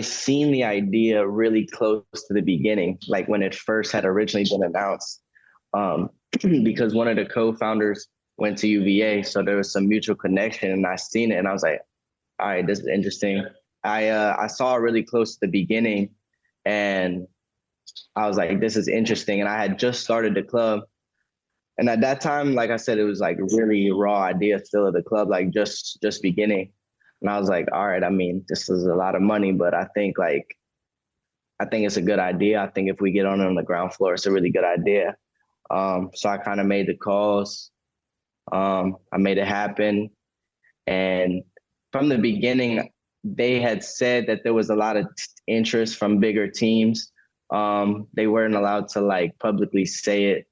seen the idea really close to the beginning, like when it first had originally been announced, because one of the co-founders went to UVA, so there was some mutual connection, and I seen it, and I was like, all right, this is interesting. I saw it really close to the beginning, and I was like, this is interesting, and I had just started the club. And at that time, like I said, it was like really raw idea still of the club, like just beginning. And I was like, all right, I mean, this is a lot of money, but I think it's a good idea. I think if we get on the ground floor, it's a really good idea. So I kind of made the calls. I made it happen. And from the beginning, they had said that there was a lot of interest from bigger teams. They weren't allowed to like publicly say it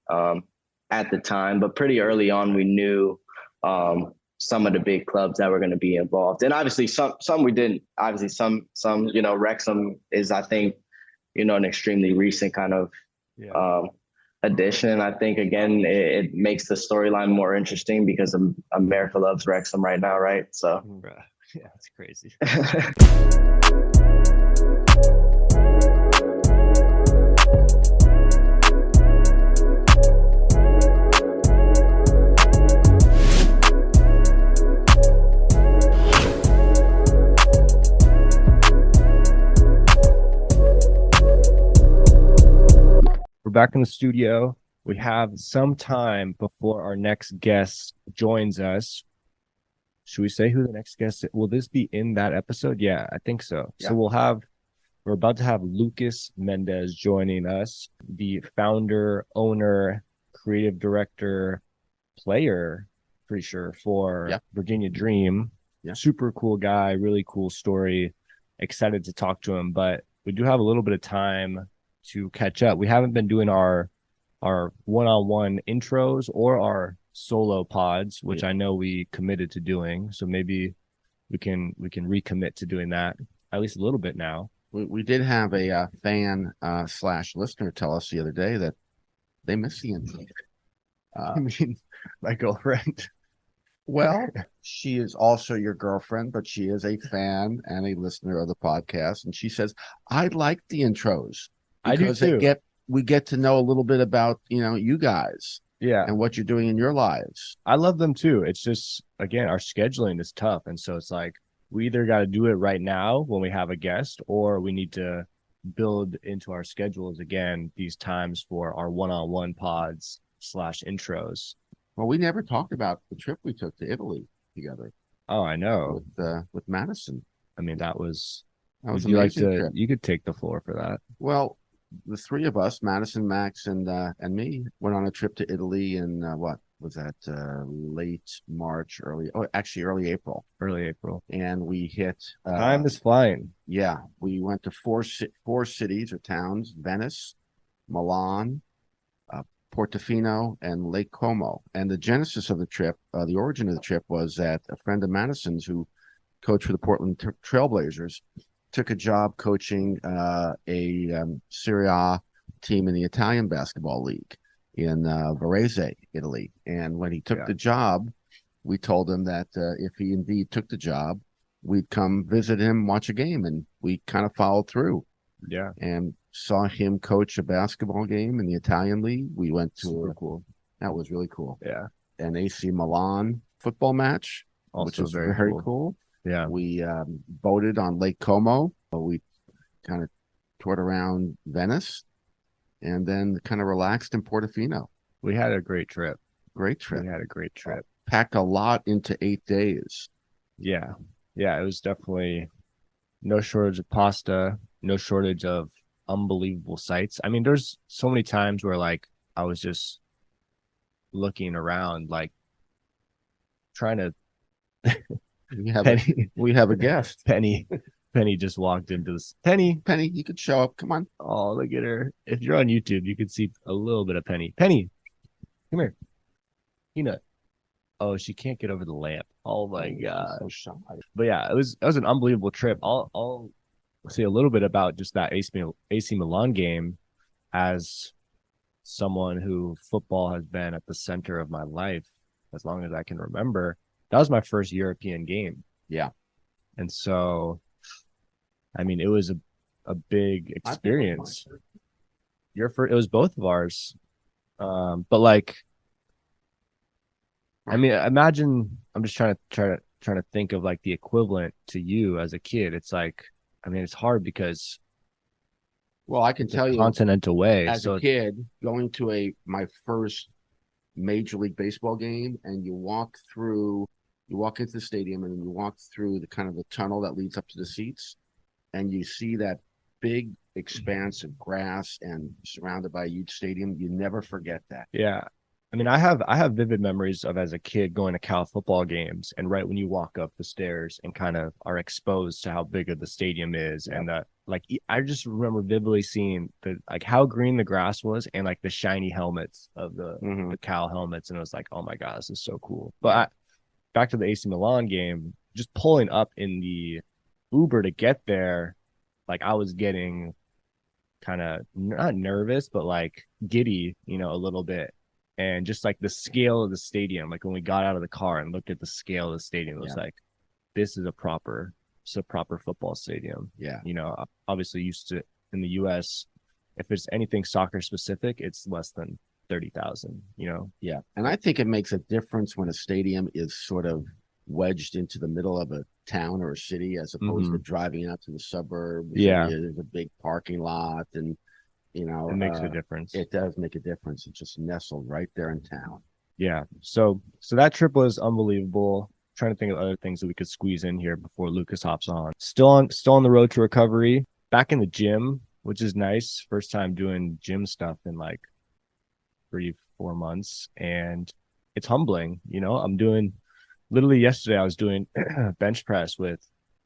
at the time, but pretty early on, we knew some of the big clubs that were going to be involved. And obviously some we didn't. Obviously some, Wrexham is, I think, an extremely recent kind of addition. I think, again, it makes the storyline more interesting because America loves Wrexham right now, right? So yeah, it's crazy. We're back in the studio. We have some time before our next guest joins us. Should we say who the next guest is? Will this be in that episode? Yeah, I think so. Yeah. So we're about to have Lucas Mendes joining us, the founder, owner, creative director, player, pretty sure, for Virginia Dream. Yeah. Super cool guy, really cool story. Excited to talk to him, but we do have a little bit of time to catch up. We haven't been doing our one-on-one intros or our solo pods, which I know we committed to doing. So maybe we can recommit to doing that at least a little bit now. We did have a fan / listener tell us the other day that they miss the intro. I mean, my girlfriend. Well, she is also your girlfriend, but she is a fan and a listener of the podcast, and she says, "I like the intros because I do too. We get to know a little bit about you guys, and what you're doing in your lives." I love them too. It's just, again, our scheduling is tough, and so it's like we either got to do it right now when we have a guest, or we need to build into our schedules again these times for our one-on-one pods / intros. Well, we never talked about the trip we took to Italy together. Oh, I know. With Madison. I mean, that was would you like to trip. You could take the floor for that. Well, the three of us, Madison, Max, and me, went on a trip to Italy in what was that? Late March, early April. Early April. And we hit. Time is flying. Yeah, we went to four cities or towns: Venice, Milan, Portofino, and Lake Como. And the genesis of the trip, the origin of the trip, was that a friend of Madison's who coached for the Portland Trailblazers took a job coaching a Serie A team in the Italian basketball league in Varese, Italy. And when he took the job, we told him that if he indeed took the job, we'd come visit him, watch a game, and we kind of followed through. Yeah. And saw him coach a basketball game in the Italian league. We went to that was really cool. Yeah. An AC Milan football match, also which was very cool. Yeah. We boated on Lake Como. We kind of toured around Venice and then kind of relaxed in Portofino. We had a great trip. We had a great trip. Packed a lot into 8 days. Yeah. Yeah. It was definitely no shortage of pasta, no shortage of unbelievable sights. I mean, there's so many times where like I was just looking around, like trying to. We have a guest. Penny just walked into this. Penny, you could show up. Come on. Oh, look at her. If you're on YouTube, you can see a little bit of Penny. Penny, come here. Peanut. Oh, she can't get over the lamp. Oh my God. So shy. But yeah, it was an unbelievable trip. I'll say a little bit about just that AC Milan game, as someone who football has been at the center of my life as long as I can remember. That was my first European game. Yeah. And so I mean, it was a big experience. Your first, it was both of ours. But like, I mean, imagine I'm just trying to think of like the equivalent to you as a kid. It's like, I mean, it's hard because Well, I can tell you, continental way. as So a kid, going to my first Major League Baseball game, and you walk into the stadium, and you walk through the kind of the tunnel that leads up to the seats, and you see that big expanse of grass and surrounded by a huge stadium. You never forget that. yeah. I mean, I have vivid memories of as a kid going to Cal football games, and right when you walk up the stairs and kind of are exposed to how big of the stadium is, and like I just remember vividly seeing the like how green the grass was and like the shiny helmets of the Cal helmets, and it was like, oh my god, this is so cool. But back to the AC Milan game, just pulling up in the Uber to get there, like I was getting kind of not nervous, but like giddy, a little bit. And just like the scale of the stadium, like when we got out of the car and looked at the scale of the stadium, it was like, this is a proper football stadium. Yeah. Obviously used to in the US, if it's anything soccer specific, it's less than 30,000, Yeah. And I think it makes a difference when a stadium is sort of wedged into the middle of a town or a city as opposed to driving out to the suburbs. Yeah. There's a big parking lot and it makes a difference. It does make a difference. It's just nestled right there in town. Yeah. So that trip was unbelievable. Trying to think of other things that we could squeeze in here before Lucas hops on. Still on the road to recovery. Back in the gym, which is nice. First time doing gym stuff in like 3-4 months, and it's humbling. I'm doing literally yesterday. I was doing bench press with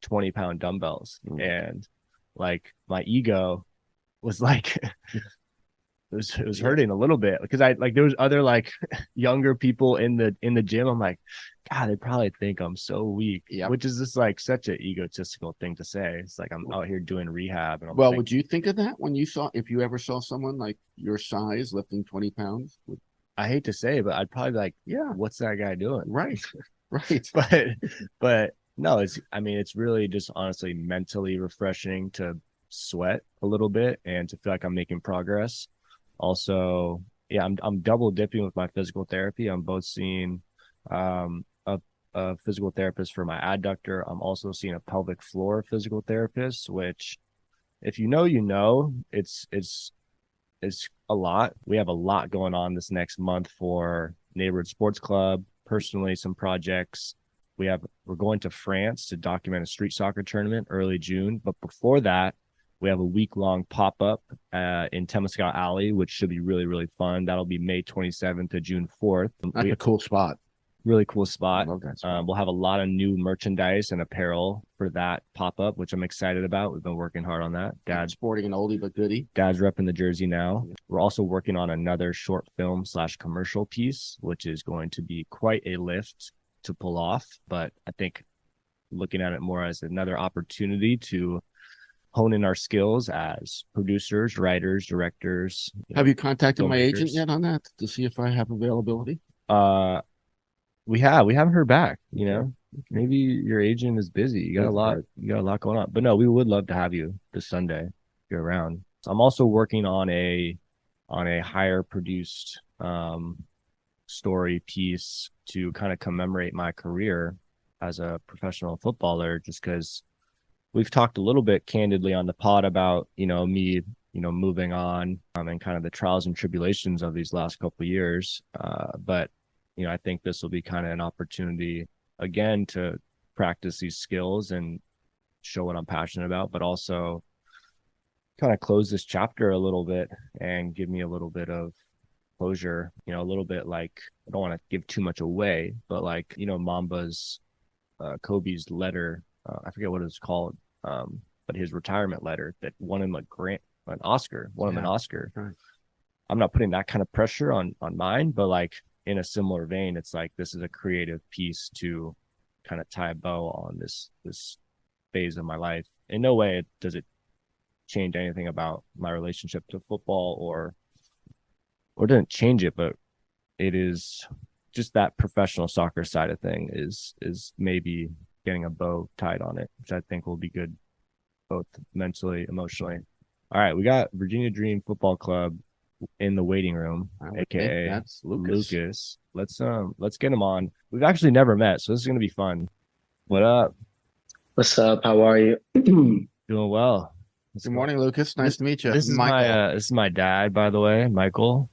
20-pound dumbbells, and like my ego was like it was hurting a little bit because I like there was other like younger people in the gym. I'm like, God, they probably think I'm so weak, which is just like such an egotistical thing to say. It's like I'm out here doing rehab. And would you think of that if you ever saw someone like your size lifting 20 pounds? I hate to say it, but I'd probably be like, yeah, what's that guy doing? Right. But no, it's really just honestly mentally refreshing to sweat a little bit and to feel like I'm making progress. Also, I'm double dipping with my physical therapy. I'm both seeing a physical therapist for my adductor. I'm also seeing a pelvic floor physical therapist, which if it's a lot. We have a lot going on this next month for Neighborhood Sports Club. Personally, some projects. We're going to France to document a street soccer tournament early June. But before that, we have a week-long pop-up in Temescal Alley, which should be really, really fun. That'll be May 27th to June 4th. That's a cool spot. Really cool spot. I love that spot. We'll have a lot of new merchandise and apparel for that pop-up, which I'm excited about. We've been working hard on that. Dad's sporting an oldie but goodie. Dad's repping the jersey now. We're also working on another short film / commercial piece, which is going to be quite a lift to pull off. But I think looking at it more as another opportunity to hone in our skills as producers, writers, directors. Have you contacted my agent yet on that to see if I have availability? We haven't heard back. Maybe your agent is busy. You got a lot going on. But no, we would love to have you this Sunday if you're around. So I'm also working on a higher produced story piece to kind of commemorate my career as a professional footballer, just because we've talked a little bit candidly on the pod about, me, moving on and kind of the trials and tribulations of these last couple of years. But, I think this will be kind of an opportunity again to practice these skills and show what I'm passionate about, but also kind of close this chapter a little bit and give me a little bit of closure, a little bit like, I don't want to give too much away, but like, Mamba's, Kobe's letter, I forget what it's called, but his retirement letter that won him an Oscar. Right. I'm not putting that kind of pressure on mine, but like in a similar vein, it's like this is a creative piece to kind of tie a bow on this phase of my life. In no way does it change anything about my relationship to football or doesn't change it, but it is just that professional soccer side of thing is maybe getting a bow tied on it, which I think will be good both mentally, emotionally. All right, we got Virginia Dream Football Club in the waiting room, I would think aka that's Lucas. Let's get him on. We've actually never met, so this is gonna be fun. What up? What's up? How are you? Doing well. Good morning, Lucas. Nice to meet you. This is Michael. this is my dad, by the way, Michael.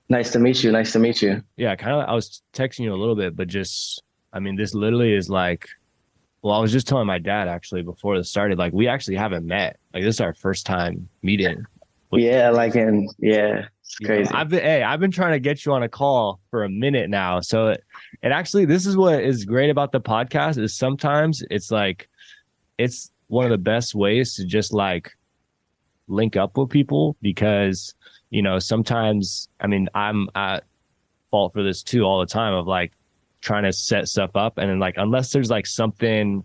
Nice to meet you. Nice to meet you. Yeah, kind of. I was texting you a little bit, but just, I mean, this literally is like, well, I was just telling my dad actually before this started, like we actually haven't met. Like this is our first time meeting. Yeah, it's crazy. I've been trying to get you on a call for a minute now. So it actually, this is what is great about the podcast is sometimes it's like, it's one of the best ways to just like link up with people because, you know, sometimes, I mean, I'm at fault for this too all the time of like trying to set stuff up. And then like, unless there's like something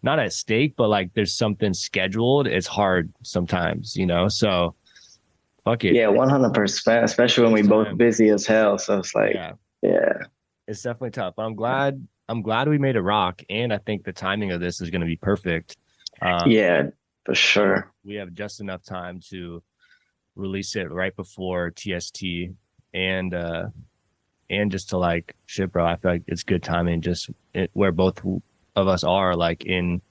not at stake, but like there's something scheduled, it's hard sometimes, you know? So fuck it. Yeah, 100%, especially when we both busy as hell. So it's like, yeah. It's definitely tough. But I'm glad we made it rock. And I think the timing of this is going to be perfect. Yeah, for sure. We have just enough time to release it right before TST and just to like shit, bro. I feel like it's good timing just where both of us are like in,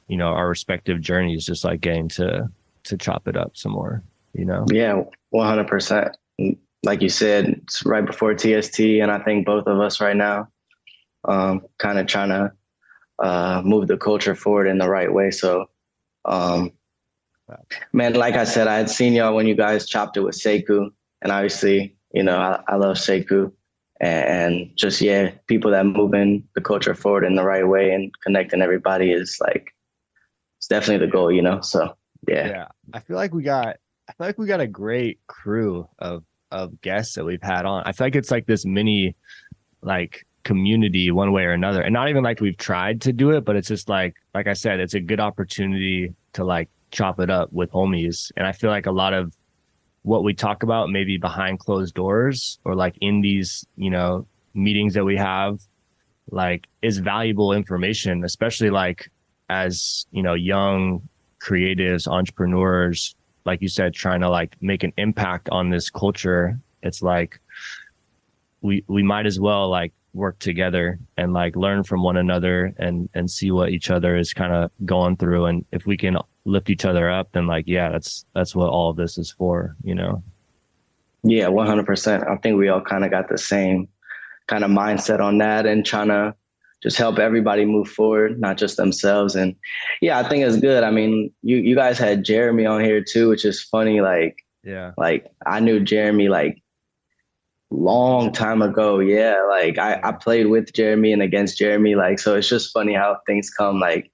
you know, our respective journeys, just like getting to chop it up some more, you know? Yeah, 100%. Like you said, it's right before TST. And I think both of us right now kind of trying to move the culture forward in the right way. So, man, like I said, I had seen y'all when you guys chopped it with Sekou. And obviously, you know, I love Sekou. And just, people that moving the culture forward in the right way and connecting everybody is like, it's definitely the goal, you know? So, yeah. I feel like we got a great crew of guests that we've had on. I feel like it's like this mini like community one way or another. And not even like we've tried to do it, but it's just like I said, it's a good opportunity to like chop it up with homies. And I feel like a lot of what we talk about maybe behind closed doors or like in these, you know, meetings that we have, like is valuable information, especially like as, you know, young creatives, entrepreneurs, like you said, trying to like make an impact on this culture. It's like we might as well like work together and like learn from one another and see what each other is kind of going through. And if we can lift each other up, then like, yeah, that's what all of this is for, you know? Yeah, 100%. I think we all kind of got the same kind of mindset on that and trying to just help everybody move forward, not just themselves. And yeah, I think it's good. I mean, you guys had Jeremy on here too, which is funny. Like, like I knew Jeremy like long time ago. Yeah. Like I played with Jeremy and against Jeremy. Like, so it's just funny how things come like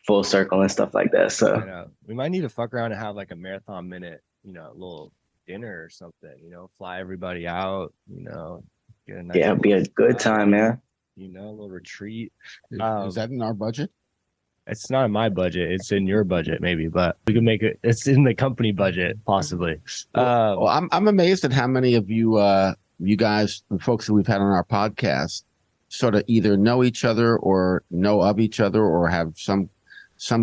full circle and stuff like that. So we might need to fuck around and have like a marathon minute, you know, a little dinner or something, you know, fly everybody out, you know, get a nice it'd be a good time, man. You know, a little retreat. Is that in our budget? It's not in my budget. It's in your budget, maybe, but we can make it. It's in the company budget, possibly. Well, I'm amazed at how many of you, you guys, the folks that we've had on our podcast, sort of either know each other or know of each other or have some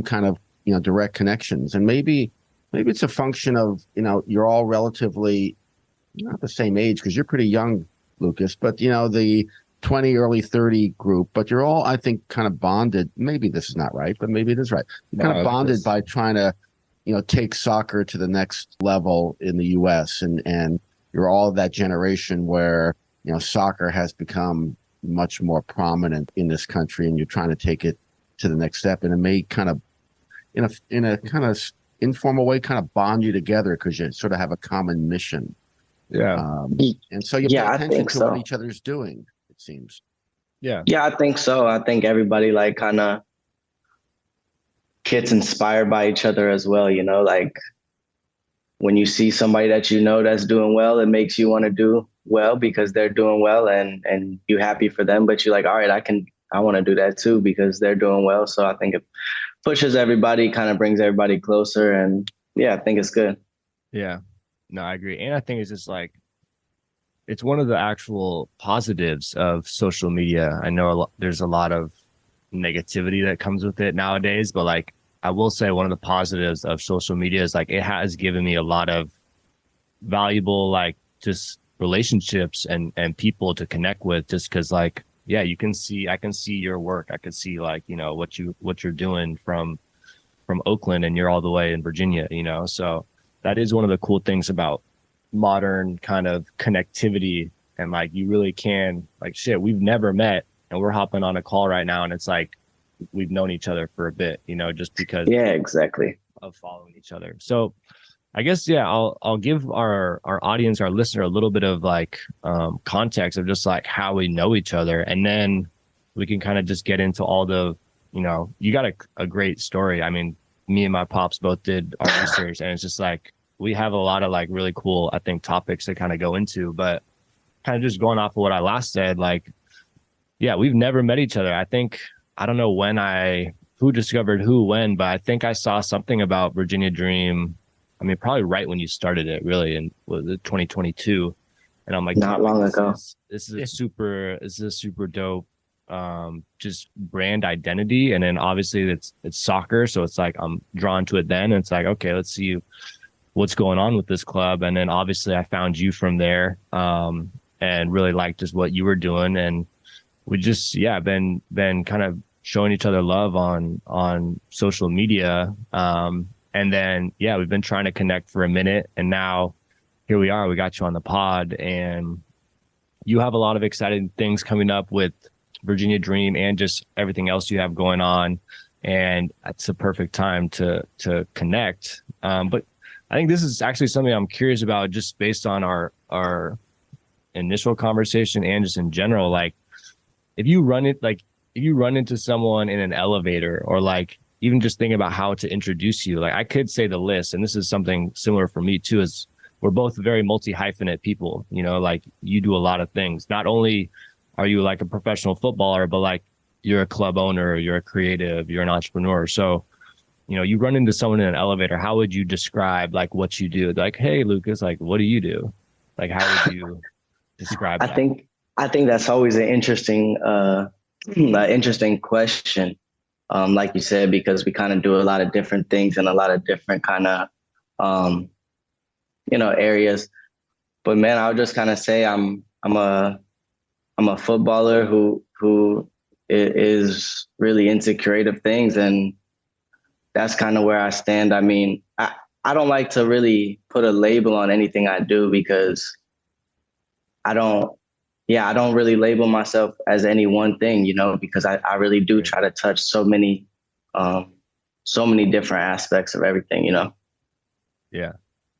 kind of, you know, direct connections. And maybe it's a function of, you know, you're all relatively not the same age because you're pretty young, Lucas, but you know, the 20, early 30 group, but you're all, I think, kind of bonded. Maybe this is not right, but maybe it is right. You're kind of bonded by trying to, you know, take soccer to the next level in the US. And you're all that generation where, you know, soccer has become much more prominent in this country and you're trying to take it to the next step. And it may kind of, in a kind of informal way, kind of bond you together because you sort of have a common mission. Yeah. And so you pay attention to what each other's doing. It seems. Yeah, I think so. I think everybody like kind of gets inspired by each other as well. You know, like when you see somebody that you know that's doing well, it makes you want to do well because they're doing well and you're happy for them. But you're like, all right, I want to do that too because they're doing well. So I think it pushes everybody, kind of brings everybody closer. And yeah, I think it's good. Yeah, no, I agree. And I think it's just like, it's one of the actual positives of social media. I know there's a lot of negativity that comes with it nowadays, but like I will say one of the positives of social media is like it has given me a lot of valuable like just relationships and people to connect with, just because like yeah, I can see your work. I could see like, you know, what you're doing from Oakland, and you're all the way in Virginia, you know. So that is one of the cool things about modern kind of connectivity. And like you really can like shit, we've never met and we're hopping on a call right now, and it's like we've known each other for a bit, you know, just because Yeah, exactly. of following each other. So I guess yeah, I'll give our audience, our listener, a little bit of like context of just like how we know each other, and then we can kind of just get into all the, you know, you got a great story. I mean, me and my pops both did our research, and it's just like we have a lot of like really cool, I think, topics to kind of go into. But kind of just going off of what I last said, like yeah, we've never met each other. I think I don't know who discovered who when, but I think I saw something about Virginia Dream. I mean, probably right when you started it, really, in was it 2022, and I'm like, not long ago. This is a super dope, just brand identity, and then obviously it's soccer, so it's like I'm drawn to it. Then and it's like, okay, let's see what's going on with this club, and then obviously I found you from there, and really liked just what you were doing, and we just been kind of showing each other love on social media. And then, yeah, we've been trying to connect for a minute, and now here we are. We got you on the pod, and you have a lot of exciting things coming up with Virginia Dream and just everything else you have going on. And it's a perfect time to connect. But I think this is actually something I'm curious about, just based on our initial conversation and just in general. Like, if you run into someone in an elevator, or like even just thinking about how to introduce you, like I could say the list, and this is something similar for me too, is we're both very multi-hyphenate people, you know, like you do a lot of things. Not only are you like a professional footballer, but like you're a club owner, you're a creative, you're an entrepreneur. So, you know, you run into someone in an elevator, how would you describe like what you do? Like, hey, Lucas, like, what do you do? Like, how would you describe that? I think that's always an interesting question. Like you said, because we kind of do a lot of different things in a lot of different kind of, areas. But man, I would just kind of say I'm a footballer who is really into creative things, and that's kind of where I stand. I mean, I don't like to really put a label on anything I do, because I don't really label myself as any one thing, you know, because I really do try to touch so many different aspects of everything, you know? Yeah.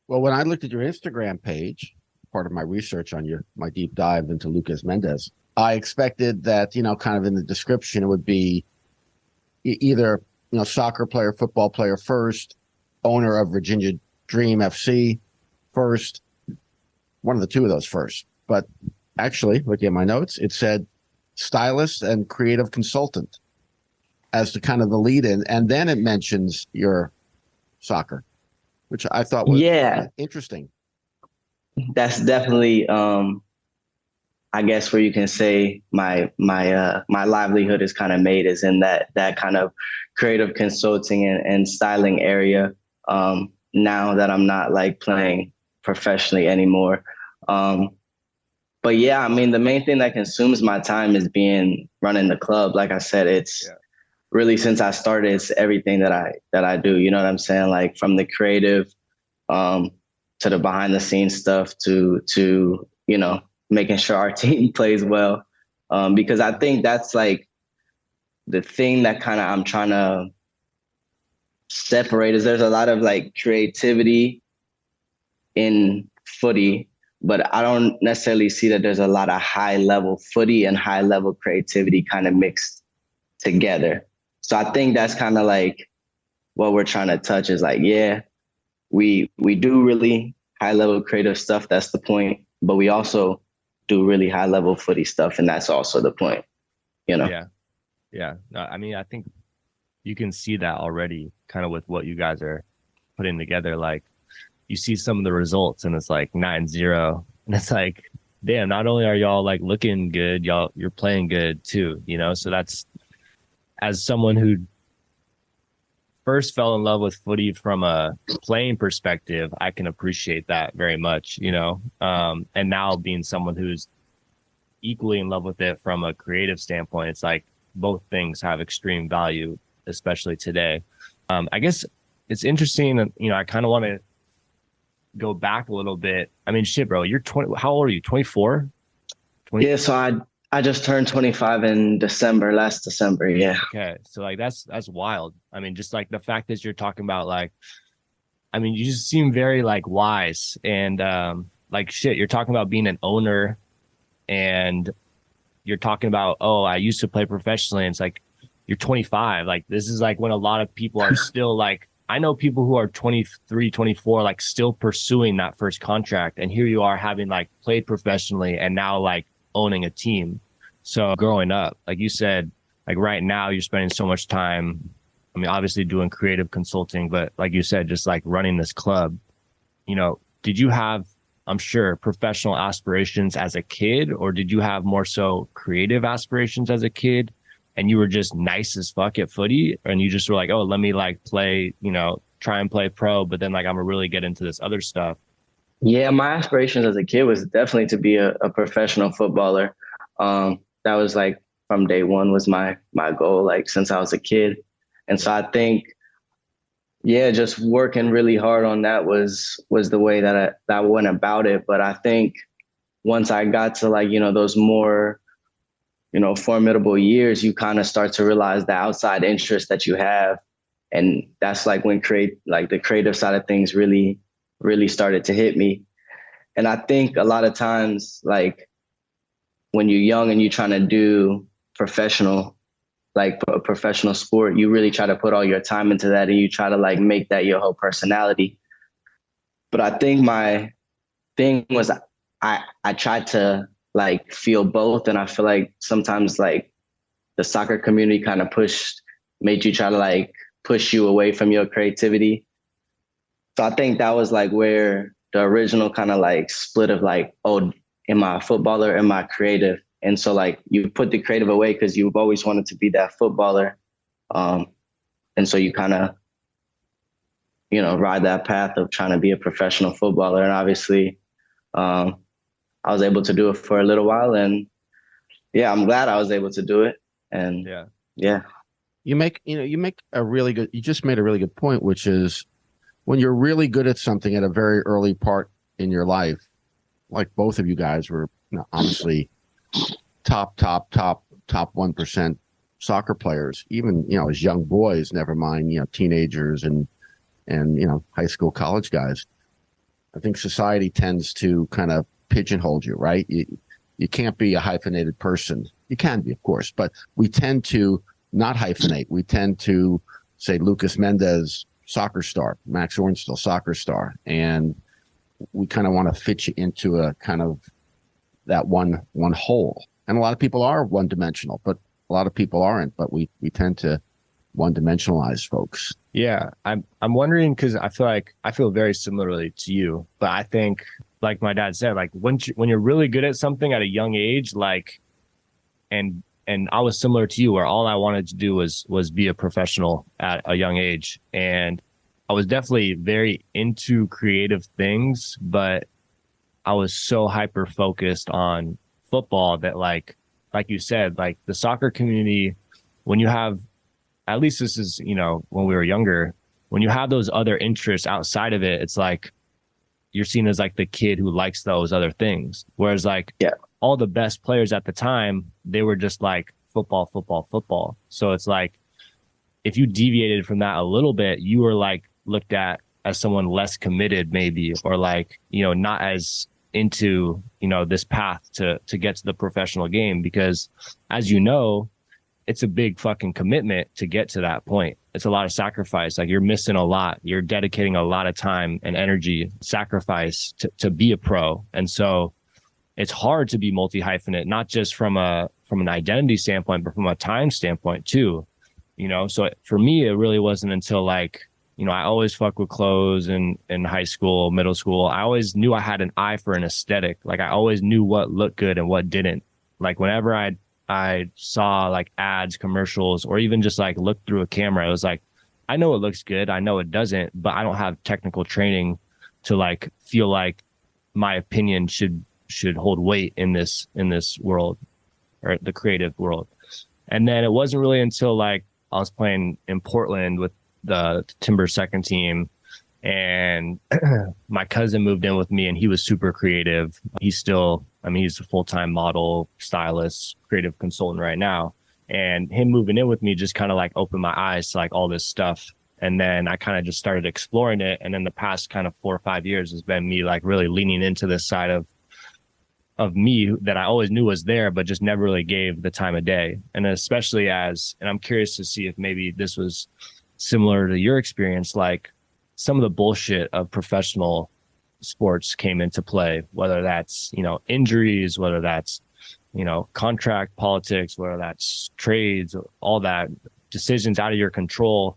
Well, when I looked at your Instagram page, part of my research on my deep dive into Lucas Mendes, I expected that, you know, kind of in the description, it would be either, you know, soccer player, football player first, owner of Virginia Dream FC first, one of the two of those first. But actually, looking at my notes, it said stylist and creative consultant as the kind of the lead in. And then it mentions your soccer, which I thought was interesting. That's definitely, I guess, where you can say my livelihood is kind of made, is in that kind of creative consulting and styling area. Now that I'm not like playing professionally anymore. But yeah, I mean, the main thing that consumes my time is running the club. Like I said, it's really, since I started, it's everything that I do. You know what I'm saying? Like from the creative, to the behind the scenes stuff, to, you know, making sure our team plays well. Because I think that's like the thing that kind of I'm trying to separate, is there's a lot of like creativity in footy, but I don't necessarily see that there's a lot of high level footy and high level creativity kind of mixed together. So I think that's kind of like what we're trying to touch, is like, yeah, we do really high level creative stuff. That's the point. But we also do really high level footy stuff. And that's also the point, you know? Yeah. Yeah. No, I mean, I think you can see that already kind of with what you guys are putting together. Like, you see some of the results and it's like 9-0, and it's like, damn, not only are y'all like looking good, you're playing good too, you know? So that's, as someone who first fell in love with footy from a playing perspective, I can appreciate that very much, you know. And now being someone who's equally in love with it from a creative standpoint, it's like both things have extreme value, especially today. I guess it's interesting, you know, I kind of want to go back a little bit. I mean, shit, bro, you're 20. How old are you? 24? Yeah, so I just turned 25 in last December. Yeah. Okay. So like that's wild. I mean, just like the fact that you're talking about like, I mean, you just seem very like wise and like shit, you're talking about being an owner and you're talking about, oh, I used to play professionally. And it's like, you're 25. Like this is like when a lot of people are still like, I know people who are 23, 24, like still pursuing that first contract. And here you are having like played professionally and now like owning a team. So growing up, like you said, like right now you're spending so much time, I mean, obviously doing creative consulting, but like you said, just like running this club, you know, did you have, I'm sure, professional aspirations as a kid, or did you have more so creative aspirations as a kid and you were just nice as fuck at footy and you just were like, oh, let me like play, you know, try and play pro, but then like I'm gonna really get into this other stuff? Yeah, my aspirations as a kid was definitely to be a professional footballer. That was like from day one was my goal, like since I was a kid. And so I think, yeah, just working really hard on that was the way that I went about it. But I think once I got to like, you know, those more, you know, formidable years, you kind of start to realize the outside interest that you have. And that's like when the creative side of things really started to hit me. And I think a lot of times, like when you're young and you're trying to do professional, like a professional sport, you really try to put all your time into that and you try to like make that your whole personality. But I think my thing was I tried to like feel both. And I feel like sometimes like the soccer community kind of made you try to like push you away from your creativity. So I think that was like where the original kind of like split of like, oh, am I a footballer? Am I creative? And so like you put the creative away because you've always wanted to be that footballer. And so you kind of, you know, ride that path of trying to be a professional footballer. And obviously I was able to do it for a little while. And yeah, I'm glad I was able to do it. And yeah. You just made a really good point, which is when you're really good at something at a very early part in your life, like both of you guys were, you know, honestly top 1% soccer players, even, you know, as young boys, never mind, you know, teenagers and, you know, high school, college guys. I think society tends to kind of pigeonhole you, right? You can't be a hyphenated person. You can be, of course, but we tend to not hyphenate. We tend to say Lucas Mendes, soccer star, Max Ornstill, soccer star. And we kind of want to fit you into a kind of that one hole. And a lot of people are one dimensional, but a lot of people aren't, but we tend to one dimensionalize folks. Yeah. I'm wondering, cause I feel very similarly to you, but I think like my dad said, like when you're really good at something at a young age, like, and I was similar to you where all I wanted to do was be a professional at a young age. And I was definitely very into creative things, but I was so hyper focused on football that like you said, like the soccer community, when you have, at least this is, you know, when we were younger, when you have those other interests outside of it, it's like you're seen as like the kid who likes those other things. Whereas like all the best players at the time, they were just like football. So it's like, if you deviated from that a little bit, you were like looked at as someone less committed maybe, or like, you know, not as into, you know, this path to get to the professional game, because as you know, it's a big fucking commitment to get to that point. It's a lot of sacrifice. Like you're missing a lot. You're dedicating a lot of time and energy, sacrifice to be a pro. And so it's hard to be multi-hyphenate, not just from an identity standpoint, but from a time standpoint too, you know? So for me, it really wasn't until like, you know, I always fuck with clothes in high school, middle school. I always knew I had an eye for an aesthetic. Like I always knew what looked good and what didn't. Like whenever I saw like ads, commercials, or even just like looked through a camera, it was like, I know it looks good. I know it doesn't, but I don't have technical training to like feel like my opinion should hold weight in this world, or the creative world. And then it wasn't really until like I was playing in Portland with the Timber second team, and my cousin moved in with me, and he was super creative. He's still, I mean, he's a full-time model, stylist, creative consultant right now. And him moving in with me just kind of like opened my eyes to like all this stuff. And then I kind of just started exploring it. And then the past kind of 4 or 5 years has been me like really leaning into this side of me that I always knew was there, but just never really gave the time of day. And especially and I'm curious to see if maybe this was similar to your experience, like some of the bullshit of professional sports came into play, whether that's, injuries, whether that's, contract politics, whether that's trades, all that, decisions out of your control.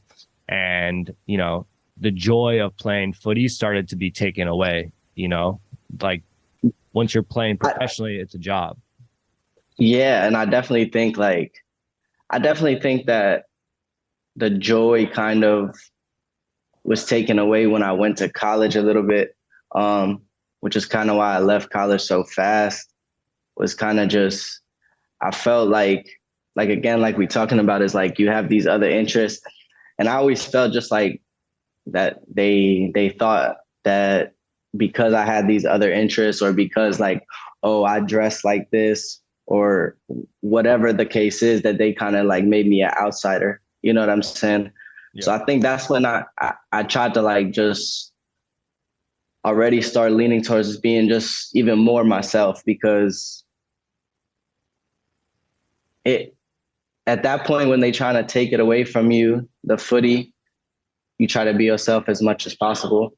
And, the joy of playing footy started to be taken away, like once you're playing professionally, it's a job. Yeah. And I definitely think that the joy kind of was taken away when I went to college a little bit, which is kind of why I left college so fast. Was kind of just, I felt like again, like we talking about, is like you have these other interests, and I always felt just like that they thought that because I had these other interests, or because like, oh, I dress like this, or whatever the case is, that they kind of like made me an outsider. You know what I'm saying? Yeah. So I think that's when I tried to like just already start leaning towards being just even more myself, because at that point when they trying to take it away from you, the footy, you try to be yourself as much as possible.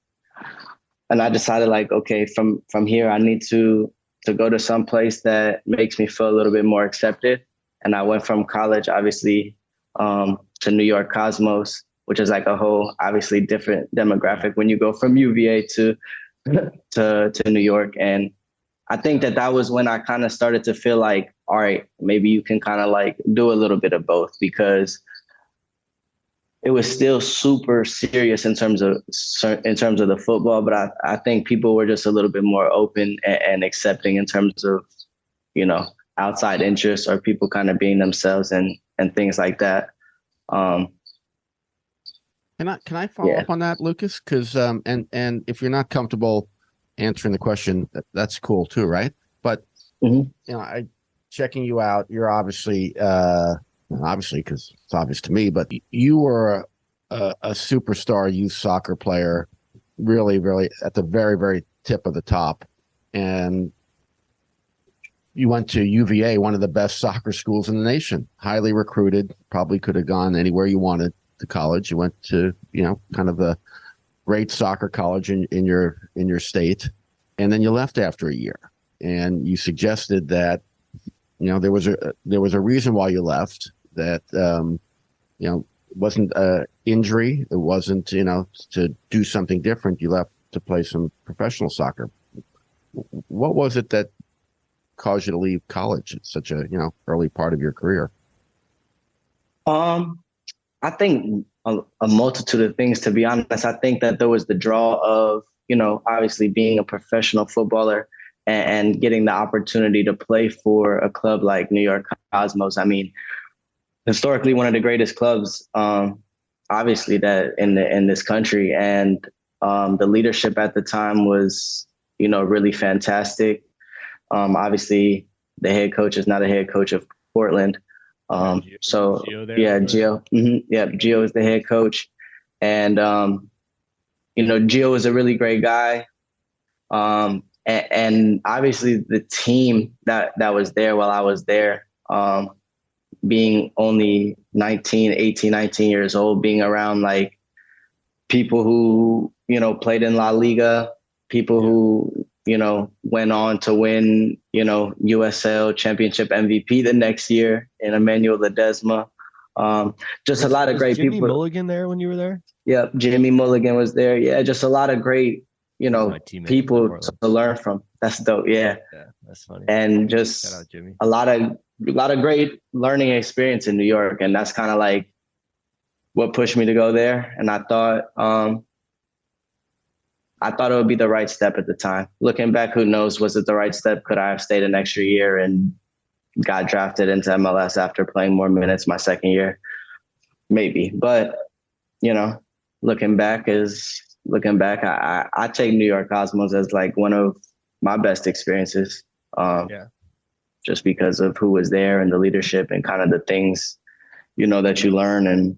And I decided like, okay, from here, I need to go to some place that makes me feel a little bit more accepted. And I went from college, obviously, to New York Cosmos, which is like a whole obviously different demographic when you go from UVA to New York. And I think that was when I kind of started to feel like, all right, maybe you can kind of like do a little bit of both, because it was still super serious in terms of the football. But I think people were just a little bit more open and accepting in terms of, outside interests, or people kind of being themselves and things like that. Can I follow up on that, Lucas? Because and if you're not comfortable answering the question, that's cool too, right? But I checking you out, you're obviously because it's obvious to me, but you were a superstar youth soccer player, really, really at the very, very tip of the top, and you went to UVA, one of the best soccer schools in the nation, highly recruited, probably could have gone anywhere you wanted to college. You went to, kind of a great soccer college in your state. And then you left after a year, and you suggested that, there was a reason why you left, that, it wasn't injury. It wasn't, to do something different. You left to play some professional soccer. What was it that caused you to leave college at such a, early part of your career? I think a multitude of things, to be honest. I think that there was the draw of, obviously being a professional footballer and getting the opportunity to play for a club like New York Cosmos. I mean, historically, one of the greatest clubs, obviously, that in this country. And the leadership at the time was, really fantastic. Obviously, the head coach is now the head coach of Portland. So Gio. Yeah, Gio is the head coach. And, Gio is a really great guy. And obviously the team that was there while I was there, being only 18, 19 years old, being around like people who, played in La Liga, people who, went on to win, USL championship MVP the next year in Emmanuel Ledesma. Just a lot of great Jimmy people. Jimmy Mulligan there when you were there? Yep, Jimmy Mulligan was there. Yeah, just a lot of great, people to learn from. That's dope. Yeah, that's funny. And just shout out, Jimmy. a lot of great learning experience in New York, and that's kind of like what pushed me to go there. And I thought it would be the right step at the time. Looking back, who knows, was it the right step? Could I have stayed an extra year and got drafted into MLS after playing more minutes my second year? Maybe. But, you know, looking back, I take New York Cosmos as like one of my best experiences. Just because of who was there and the leadership and kind of the things, you know, that you learn, and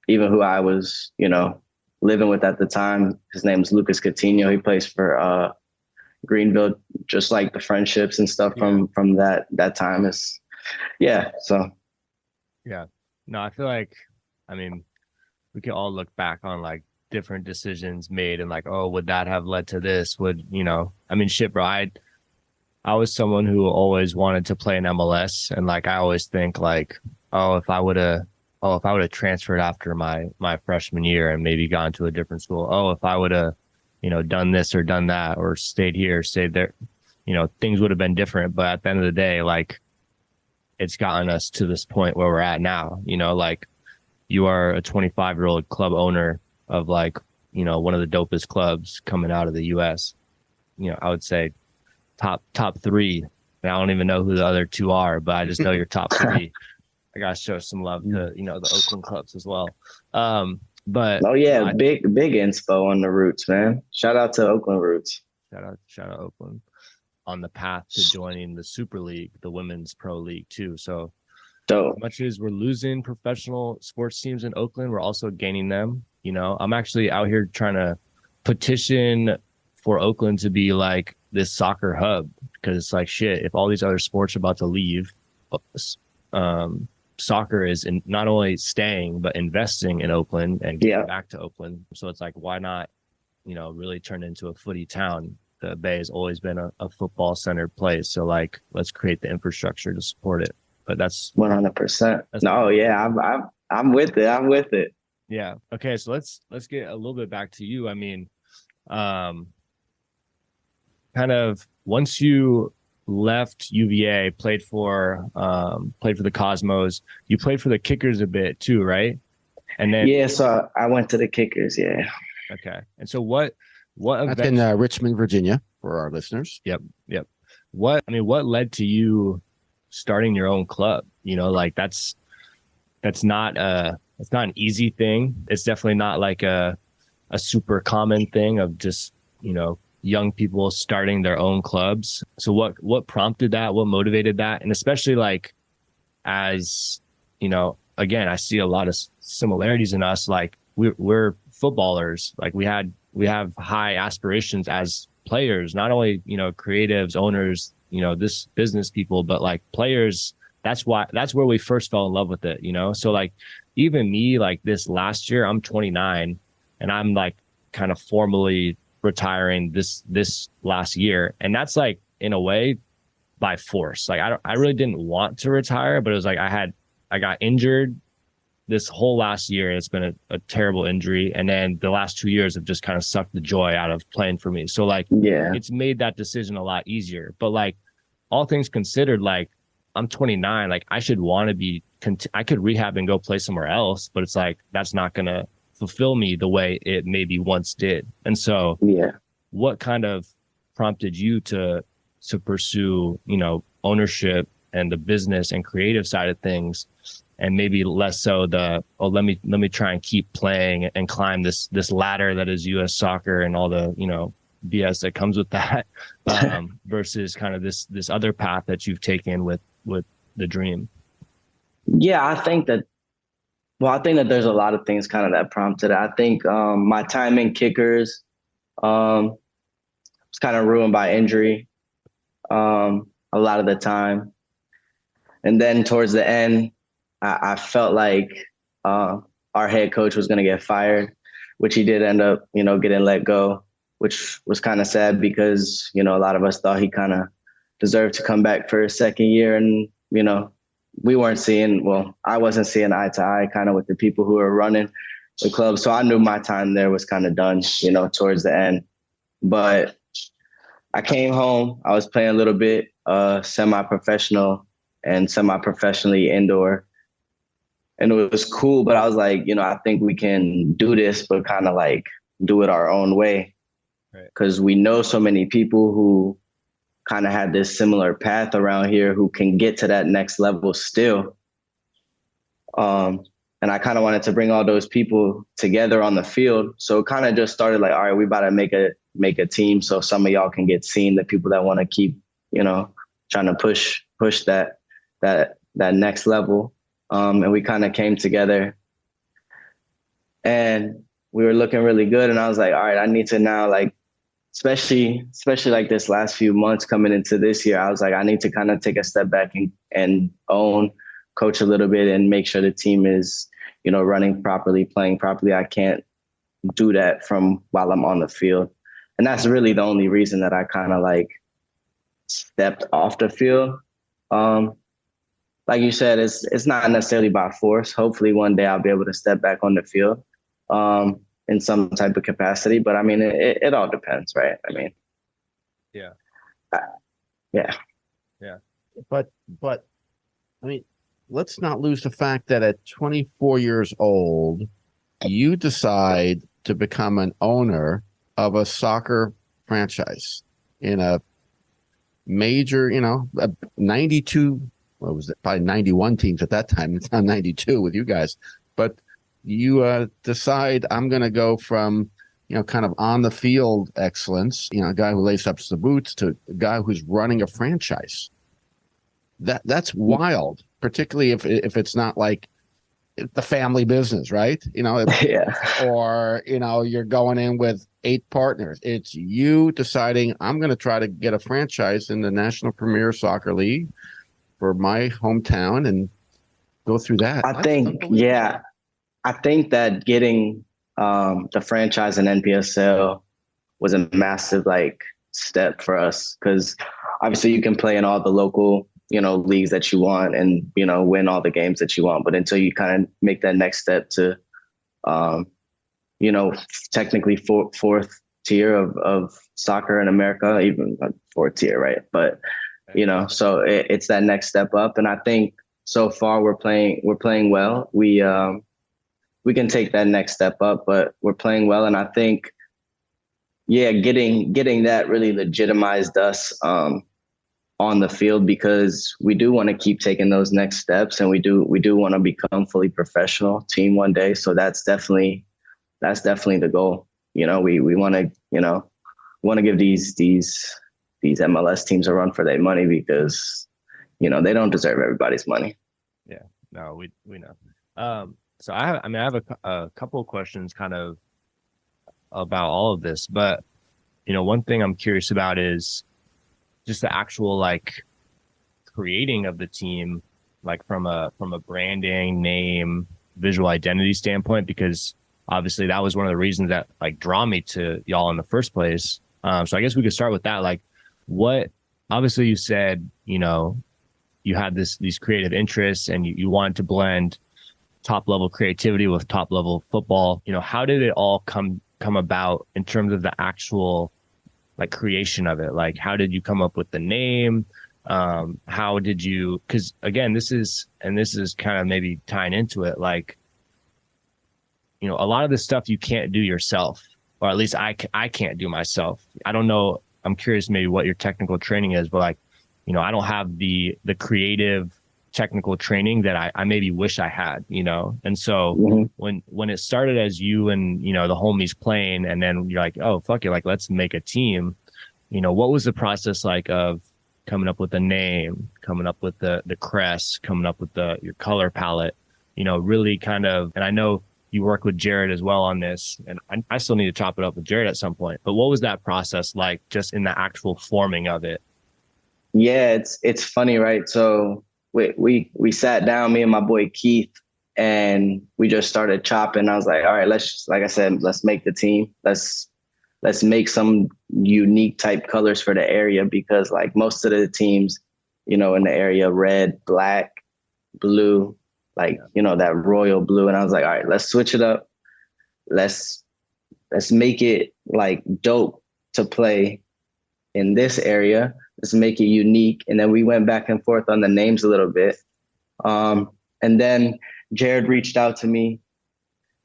even who I was, you know, living with at the time. His name is Lucas Coutinho. He plays for Greenville. Just like the friendships and stuff from that time is, So no, I feel like, I mean, we can all look back on like different decisions made and like, oh, would that have led to this? Would, you know, I mean, shit, bro, I was someone who always wanted to play in MLS, and like I always think like, if I would have transferred after my freshman year and maybe gone to a different school, if I would have, you know, done this or done that or stayed here, stayed there, you know, things would have been different. But at the end of the day, like, it's gotten us to this point where we're at now. You know, like, you are a 25-year-old club owner of like, you know, one of the dopest clubs coming out of the US. You know, I would say top three. And I don't even know who the other two are, but I just know you're top three. I gotta show some love to, you know, the Oakland clubs as well. But big inspo on the Roots, man. Shout out to Oakland Roots. Shout out Oakland on the path to joining the Super League, the Women's Pro League too. So as much as we're losing professional sports teams in Oakland, we're also gaining them. You know, I'm actually out here trying to petition for Oakland to be like this soccer hub, because it's like, shit, if all these other sports are about to leave, soccer is not only staying but investing in Oakland and getting back to Oakland. So it's like, why not, you know, really turn into a footy town? The Bay has always been a football centered place, so like, let's create the infrastructure to support it. But that's 100%. I'm with it. Yeah. Okay, so let's get a little bit back to you. I mean, kind of once you left UVA, played for the Cosmos, you played for the Kickers a bit too, right? And then so I went to the Kickers. Okay. And so what that's in Richmond, Virginia, for our listeners. Yep. What led to you starting your own club? You know, like that's not an easy thing. It's definitely not like a super common thing of just, you know, young people starting their own clubs. So what prompted that? What motivated that? And especially like, as you know, again, I see a lot of similarities in us. Like we're footballers. Like we have high aspirations as players, not only, you know, creatives, owners, you know, this business people, but like players. That's where we first fell in love with it, you know? So like, even me, like this last year, I'm 29 and I'm like kind of formally retiring this last year. And that's like, in a way, by force. Like I really didn't want to retire, but it was like I got injured this whole last year. It's been a terrible injury. And then the last 2 years have just kind of sucked the joy out of playing for me. So like, it's made that decision a lot easier. But like, all things considered, like, I'm 29, like I should want to be, I could rehab and go play somewhere else, but it's like, that's not going to fulfill me the way it maybe once did. And so what kind of prompted you to pursue, you know, ownership and the business and creative side of things, and maybe less so let me try and keep playing and climb this ladder that is US soccer and all the, you know, BS that comes with that, versus kind of this other path that you've taken with the Dream? I think that there's a lot of things kind of that prompted it. I think my time in Kickers was kind of ruined by injury a lot of the time. And then towards the end, I felt like our head coach was going to get fired, which he did end up, you know, getting let go, which was kind of sad because, you know, a lot of us thought he kind of deserved to come back for his second year. And, you know, I wasn't seeing eye to eye kind of with the people who were running the club. So I knew my time there was kind of done, you know, towards the end. But I came home. I was playing a little bit semi-professional and semi-professionally indoor. and it was cool. But I was like, I think we can do this, but kind of like do it our own way, because we know so many people who kind of had this similar path around here who can get to that next level still. And I kind of wanted to bring all those people together on the field. So it kind of just started like, all right, we about to make a team so some of y'all can get seen, the people that want to keep, trying to push that next level. And we kind of came together and we were looking really good. And I was like, all right, I need to now, like, especially like this last few months coming into this year, I was like, I need to kind of take a step back and coach a little bit and make sure the team is, running properly, playing properly. I can't do that from while I'm on the field. And that's really the only reason that I kind of like stepped off the field. Like you said, it's not necessarily by force. Hopefully one day I'll be able to step back on the field in some type of capacity. But I mean, it all depends, right? I mean, yeah. But I mean, let's not lose the fact that at 24 years old, you decide to become an owner of a soccer franchise in a major, 92, what was it? Probably 91 teams at that time. It's not 92 with you guys, but you decide I'm going to go from, kind of on the field excellence, a guy who laces up the boots, to a guy who's running a franchise. That's wild, particularly if it's not like the family business, right? Or, you're going in with 8 partners. It's you deciding I'm going to try to get a franchise in the National Premier Soccer League for my hometown and go through that. I think that getting the franchise in NPSL was a massive step for us, because obviously you can play in all the local leagues that you want and win all the games that you want, but until you kind of make that next step to technically fourth tier of soccer in America, even fourth tier, right? But so it's that next step up, and I think so far we're playing well. We can take that next step up, but we're playing well, and I think getting that really legitimized us on the field, because we do want to keep taking those next steps, and we do want to become fully professional team one day. So that's definitely the goal. We want to give these MLS teams a run for their money, because they don't deserve everybody's money. Yeah, no, we know. So I have a couple of questions kind of about all of this, but one thing I'm curious about is just the actual creating of the team, from a branding, name, visual identity standpoint, because obviously that was one of the reasons that draw me to y'all in the first place. So I guess we could start with that. What, obviously you said, you had these creative interests and you wanted to blend top level creativity with top level football. How did it all come about in terms of the actual creation of it? How did you come up with the name? How did you, because again, this is kind of maybe tying into it, a lot of this stuff you can't do yourself, or at least I can't do myself. I don't know. I'm curious maybe what your technical training is, but I don't have the creative technical training that I maybe wish I had, and so when it started as you and the homies playing, and then you're like, oh fuck it, let's make a team, what was the process of coming up with a name, coming up with the crest, coming up with your color palette, really kind of, and I know you work with Jared as well on this, and I still need to chop it up with Jared at some point, but what was that process like just in the actual forming of it? Yeah, it's funny, right? So we sat down, me and my boy Keith, and we just started chopping. I was like, all right, let's make the team. Let's make some unique type colors for the area, because most of the teams, in the area, red, black, blue, that royal blue. And I was like, all right, let's switch it up. Let's make it dope to play in this area. Let's make it unique. And then we went back and forth on the names a little bit. And then Jared reached out to me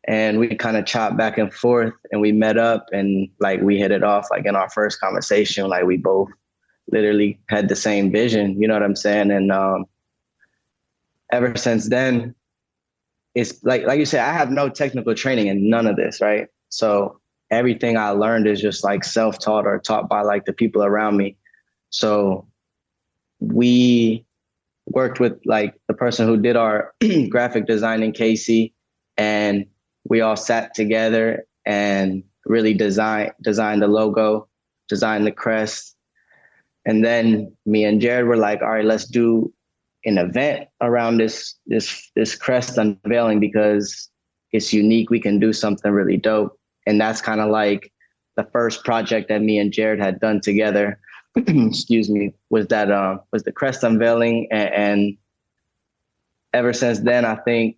and we kind of chopped back and forth and we met up and like we hit it off like in our first conversation. Like we both literally had the same vision, you know what I'm saying? And ever since then, it's like you said, I have no technical training in none of this, right? So everything I learned is just like self-taught or taught by like the people around me. So we worked with like the person who did our graphic design in Casey, and we all sat together and really designed the logo, designed the crest. And then me and Jared were like, all right, let's do an event around this crest unveiling because it's unique. We can do something really dope. And that's kind of like the first project that me and Jared had done together. Excuse me, was the crest unveiling. And ever since then, I think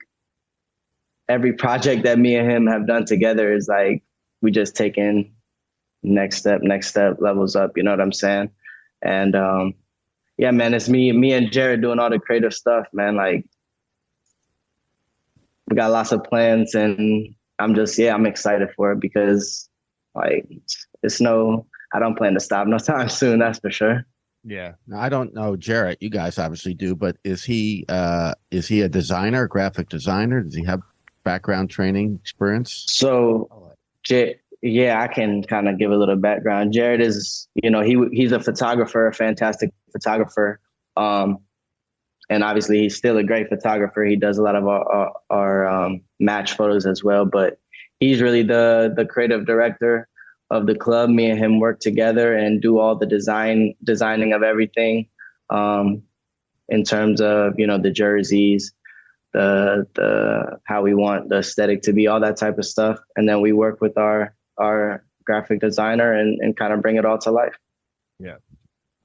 every project that me and him have done together is like, we just taking next step, levels up. You know what I'm saying? And yeah, man, it's me and Jared doing all the creative stuff, man. Like we got lots of plans and I'm excited for it because like I don't plan to stop no time soon. That's for sure. Yeah. Now, I don't know, Jarrett, you guys obviously do, but is he a designer, graphic designer? Does he have background training experience? So, yeah, I can kind of give a little background. Jared is, he's a photographer, a fantastic photographer. And obviously he's still a great photographer. He does a lot of our match photos as well, but he's really the creative director of the club. Me and him work together and do all the designing of everything, in terms of, the jerseys, the how we want the aesthetic to be, all that type of stuff. And then we work with our graphic designer and kind of bring it all to life. Yeah.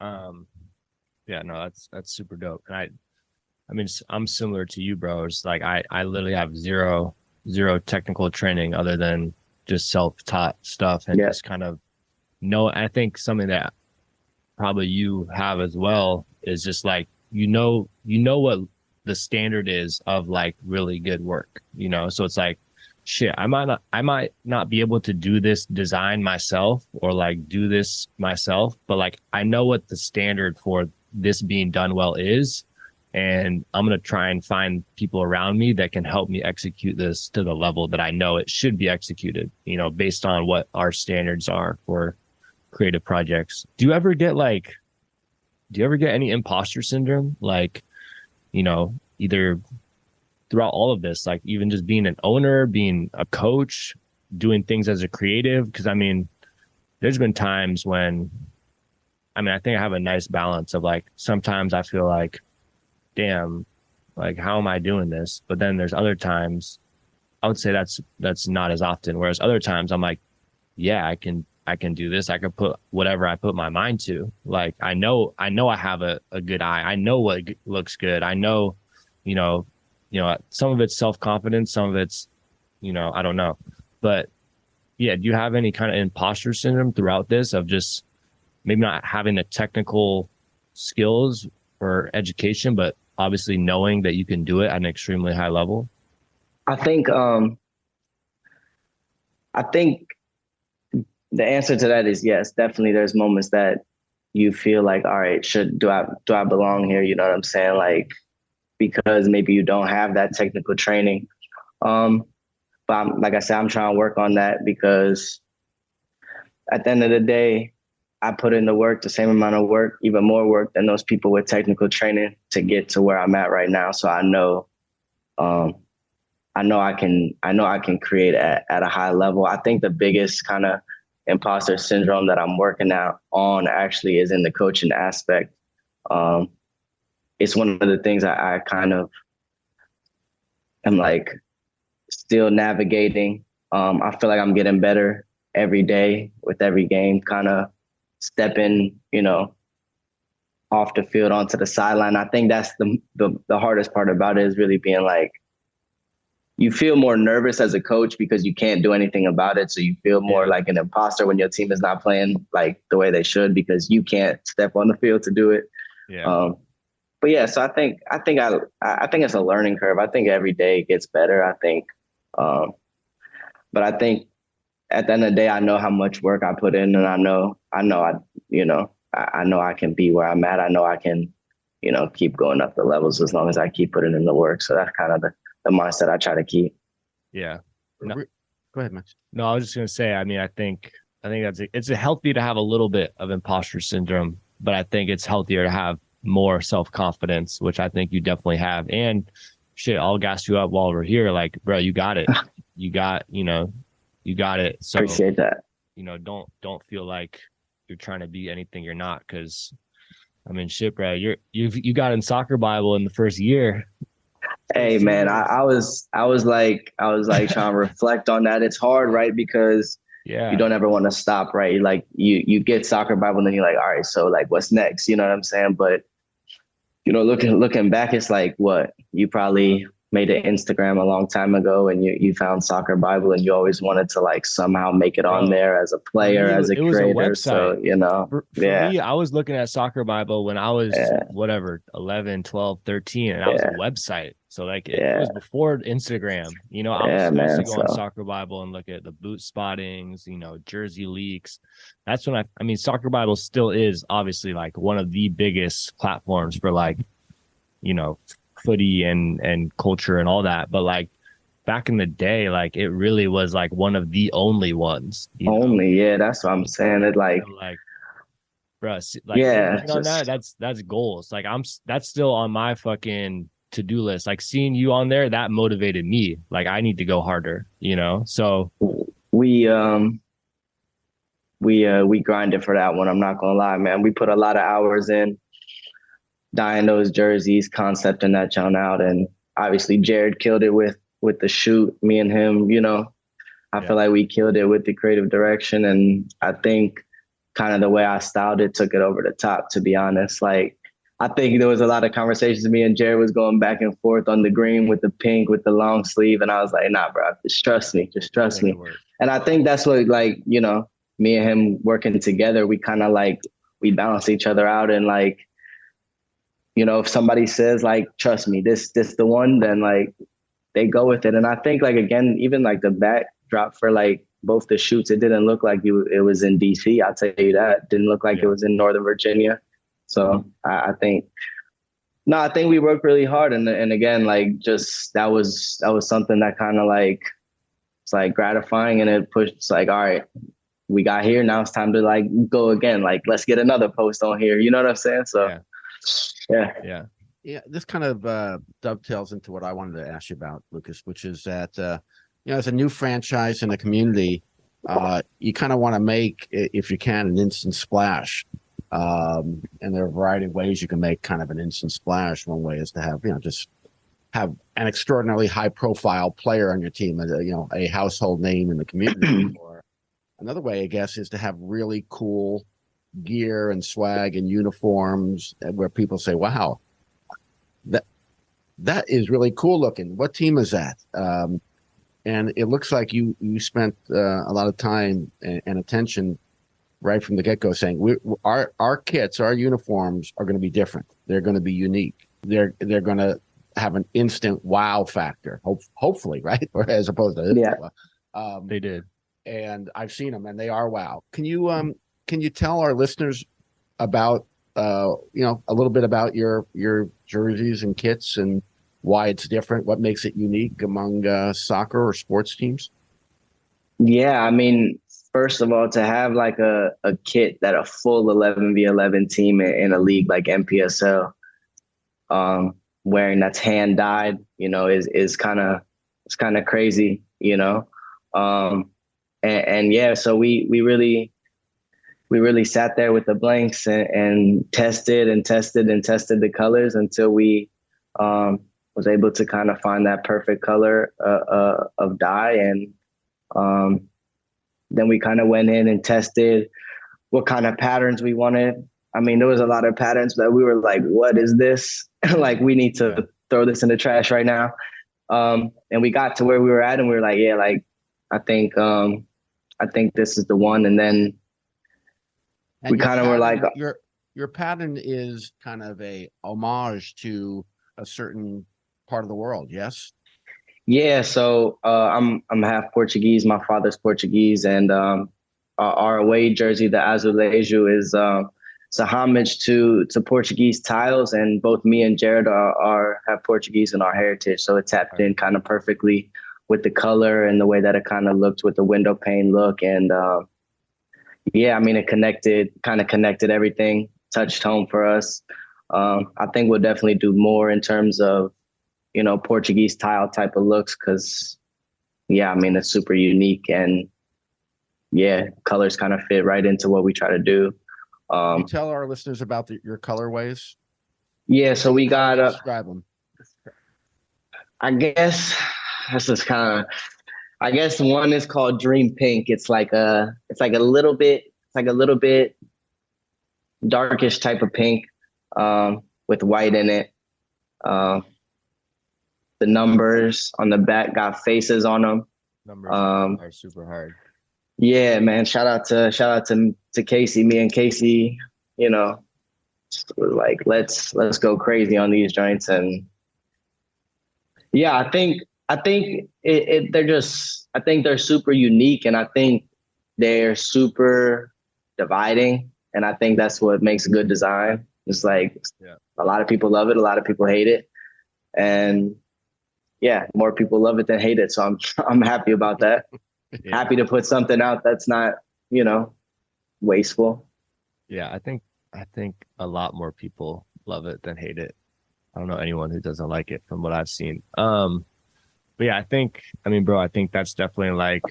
Yeah, no, that's super dope. And I mean, I'm similar to you, bro. It's like I literally have zero technical training other than just self-taught stuff and just kind of I think something that probably you have as well is just like, you know what the standard is of like really good work, So it's like, shit, I might not be able to do this design myself or like do this myself, but like I know what the standard for this being done well is. And I'm going to try and find people around me that can help me execute this to the level that I know it should be executed, based on what our standards are for creative projects. Do you ever get any imposter syndrome? Like, either throughout all of this, like even just being an owner, being a coach, doing things as a creative? Because I mean, there's been times when, I think I have a nice balance of like, sometimes I feel like, damn, like how am I doing this? But then there's other times, I would say that's not as often. Whereas other times I'm like, yeah, I can do this. I can put whatever I put my mind to. Like I know I have a good eye. I know what looks good. I know, some of it's self-confidence, some of it's, I don't know. But yeah, do you have any kind of imposter syndrome throughout this of just maybe not having the technical skills or education, but obviously knowing that you can do it at an extremely high level? I think the answer to that is yes. Definitely, there's moments that you feel like, all right, do I belong here? You know what I'm saying? Like, because maybe you don't have that technical training. But like I said, I'm trying to work on that because at the end of the day, I put in the work, the same amount of work, even more work than those people with technical training to get to where I'm at right now. So I know I can create at a high level. I think the biggest kind of imposter syndrome that I'm working on actually is in the coaching aspect. It's one of the things I kind of am like still navigating. I feel like I'm getting better every day with every game, kind of stepping, off the field onto the sideline. I think that's the hardest part about it, is really being like, you feel more nervous as a coach because you can't do anything about it. So you feel more like an imposter when your team is not playing like the way they should because you can't step on the field to do it. Yeah. but yeah, so I think it's a learning curve. I think every day it gets better. I think, but I think at the end of the day, I know how much work I put in, and I know I can be where I'm at. I know I can, keep going up the levels as long as I keep putting in the work. So that's kind of the mindset I try to keep. Yeah. No, go ahead, Max. No, I was just gonna say. I mean, I think it's healthy to have a little bit of imposter syndrome, but I think it's healthier to have more self-confidence, which I think you definitely have. And shit, I'll gas you up while we're here. Like, bro, you got it. You got it. So appreciate that. Don't feel like you're trying to be anything you're not, because I mean, shit, bro, you got in soccer Bible in the first year. Hey man, I was like trying to reflect on that. It's hard, right? Because you don't ever want to stop, right? Like you get soccer Bible and then you're like, all right, so like what's next? You know what I'm saying? But looking back, it's like what you probably made an Instagram a long time ago and you found Soccer Bible and you always wanted to like somehow make it on there as a player, as a creator. So, for me, I was looking at Soccer Bible when I was 11, 12, 13, and I was a website. So like it was before Instagram, I was supposed to go on Soccer Bible and look at the boot spottings, jersey leaks. That's when I mean, Soccer Bible still is obviously like one of the biggest platforms for like, footy and culture and all that. But like back in the day, like it really was like one of the only ones. Yeah, that's what I'm saying. It like, bro, like on that's goals. Like that's still on my fucking to-do list. Like seeing you on there, that motivated me. Like I need to go harder, So we grinded for that one. I'm not gonna lie, man. We put a lot of hours in dyeing those jerseys, concepting that John out, and obviously Jared killed it with the shoot. Me and him, I feel like we killed it with the creative direction, and I think kind of the way I styled it took it over the top. To be honest, like I think there was a lot of conversations. Me and Jared was going back and forth on the green with the pink, with the long sleeve, and I was like, "Nah, bro, just trust me, And I think that's what like me and him working together, we kind of like we balance each other out and like. If somebody says like, trust me, this the one, then like they go with it. And I think like, again, even like the backdrop for like both the shoots, it didn't look like it was in DC. I'll tell you that. It didn't look like it was in Northern Virginia. So I think we worked really hard. And again, like just, that was something that kind of like, it's like gratifying and it pushed, it's like, all right, we got here. Now it's time to like go again. Like, let's get another post on here. You know what I'm saying? So yeah. This kind of dovetails into what I wanted to ask you about, Lucas, which is that as a new franchise in a community, you kind of want to make, if you can, an instant splash. And there are a variety of ways you can make kind of an instant splash. One way is to have just have an extraordinarily high profile player on your team, a household name in the community. Or another way, I guess, is to have really cool gear and swag and uniforms where people say, wow, that is really cool looking. What team is that? And it looks like you spent a lot of time and attention right from the get-go saying our kits, our uniforms are going to be different. They're going to be unique. They're going to have an instant wow factor, hopefully, right? Or as opposed to they did. And I've seen them and they are wow. Can you tell our listeners about a little bit about your jerseys and kits and why it's different, what makes it unique among soccer or sports teams? Yeah, I mean, first of all, to have like a kit that a full 11v11 team in a league like MPSL wearing that's hand dyed, is kind of crazy, and yeah, so we really sat there with the blanks and tested the colors until we was able to kind of find that perfect color of dye. And then we kind of went in and tested what kind of patterns we wanted. I mean, there was a lot of patterns that we were like, what is this? Like, we need to throw this in the trash right now. And we got to where we were at and we were like, yeah, like, I think this is the one. And then we kind of were like, your pattern is kind of a homage to a certain part of the world. Yes. Yeah, so I'm half Portuguese. My father's Portuguese, and our away jersey, the azulejo, is it's a homage to Portuguese tiles, and both me and Jared have Portuguese in our heritage, so it tapped in kind of perfectly with the color and the way that it kind of looked with the window pane look, and yeah, I mean it kind of connected everything, touched home for us. I think we'll definitely do more in terms of Portuguese tile type of looks because, yeah, I mean, it's super unique and, yeah, colors kind of fit right into what we try to do. Can you tell our listeners about your colorways? Yeah, so we got describe them. I guess this is kind of. I guess one is called Dream Pink. It's like a little bit darkish type of pink, with white in it. The numbers on the back got faces on them. Numbers are super hard. Yeah, man. Shout out to Casey. Me and Casey, like let's go crazy on these joints. And yeah, I think they're super unique, and I think they're super dividing. And I think that's what makes a good design. It's like a lot of people love it, a lot of people hate it, and yeah, more people love it than hate it. So I'm happy about that. Yeah. Happy to put something out that's not, wasteful. Yeah, I think a lot more people love it than hate it. I don't know anyone who doesn't like it from what I've seen. But yeah, I think that's definitely like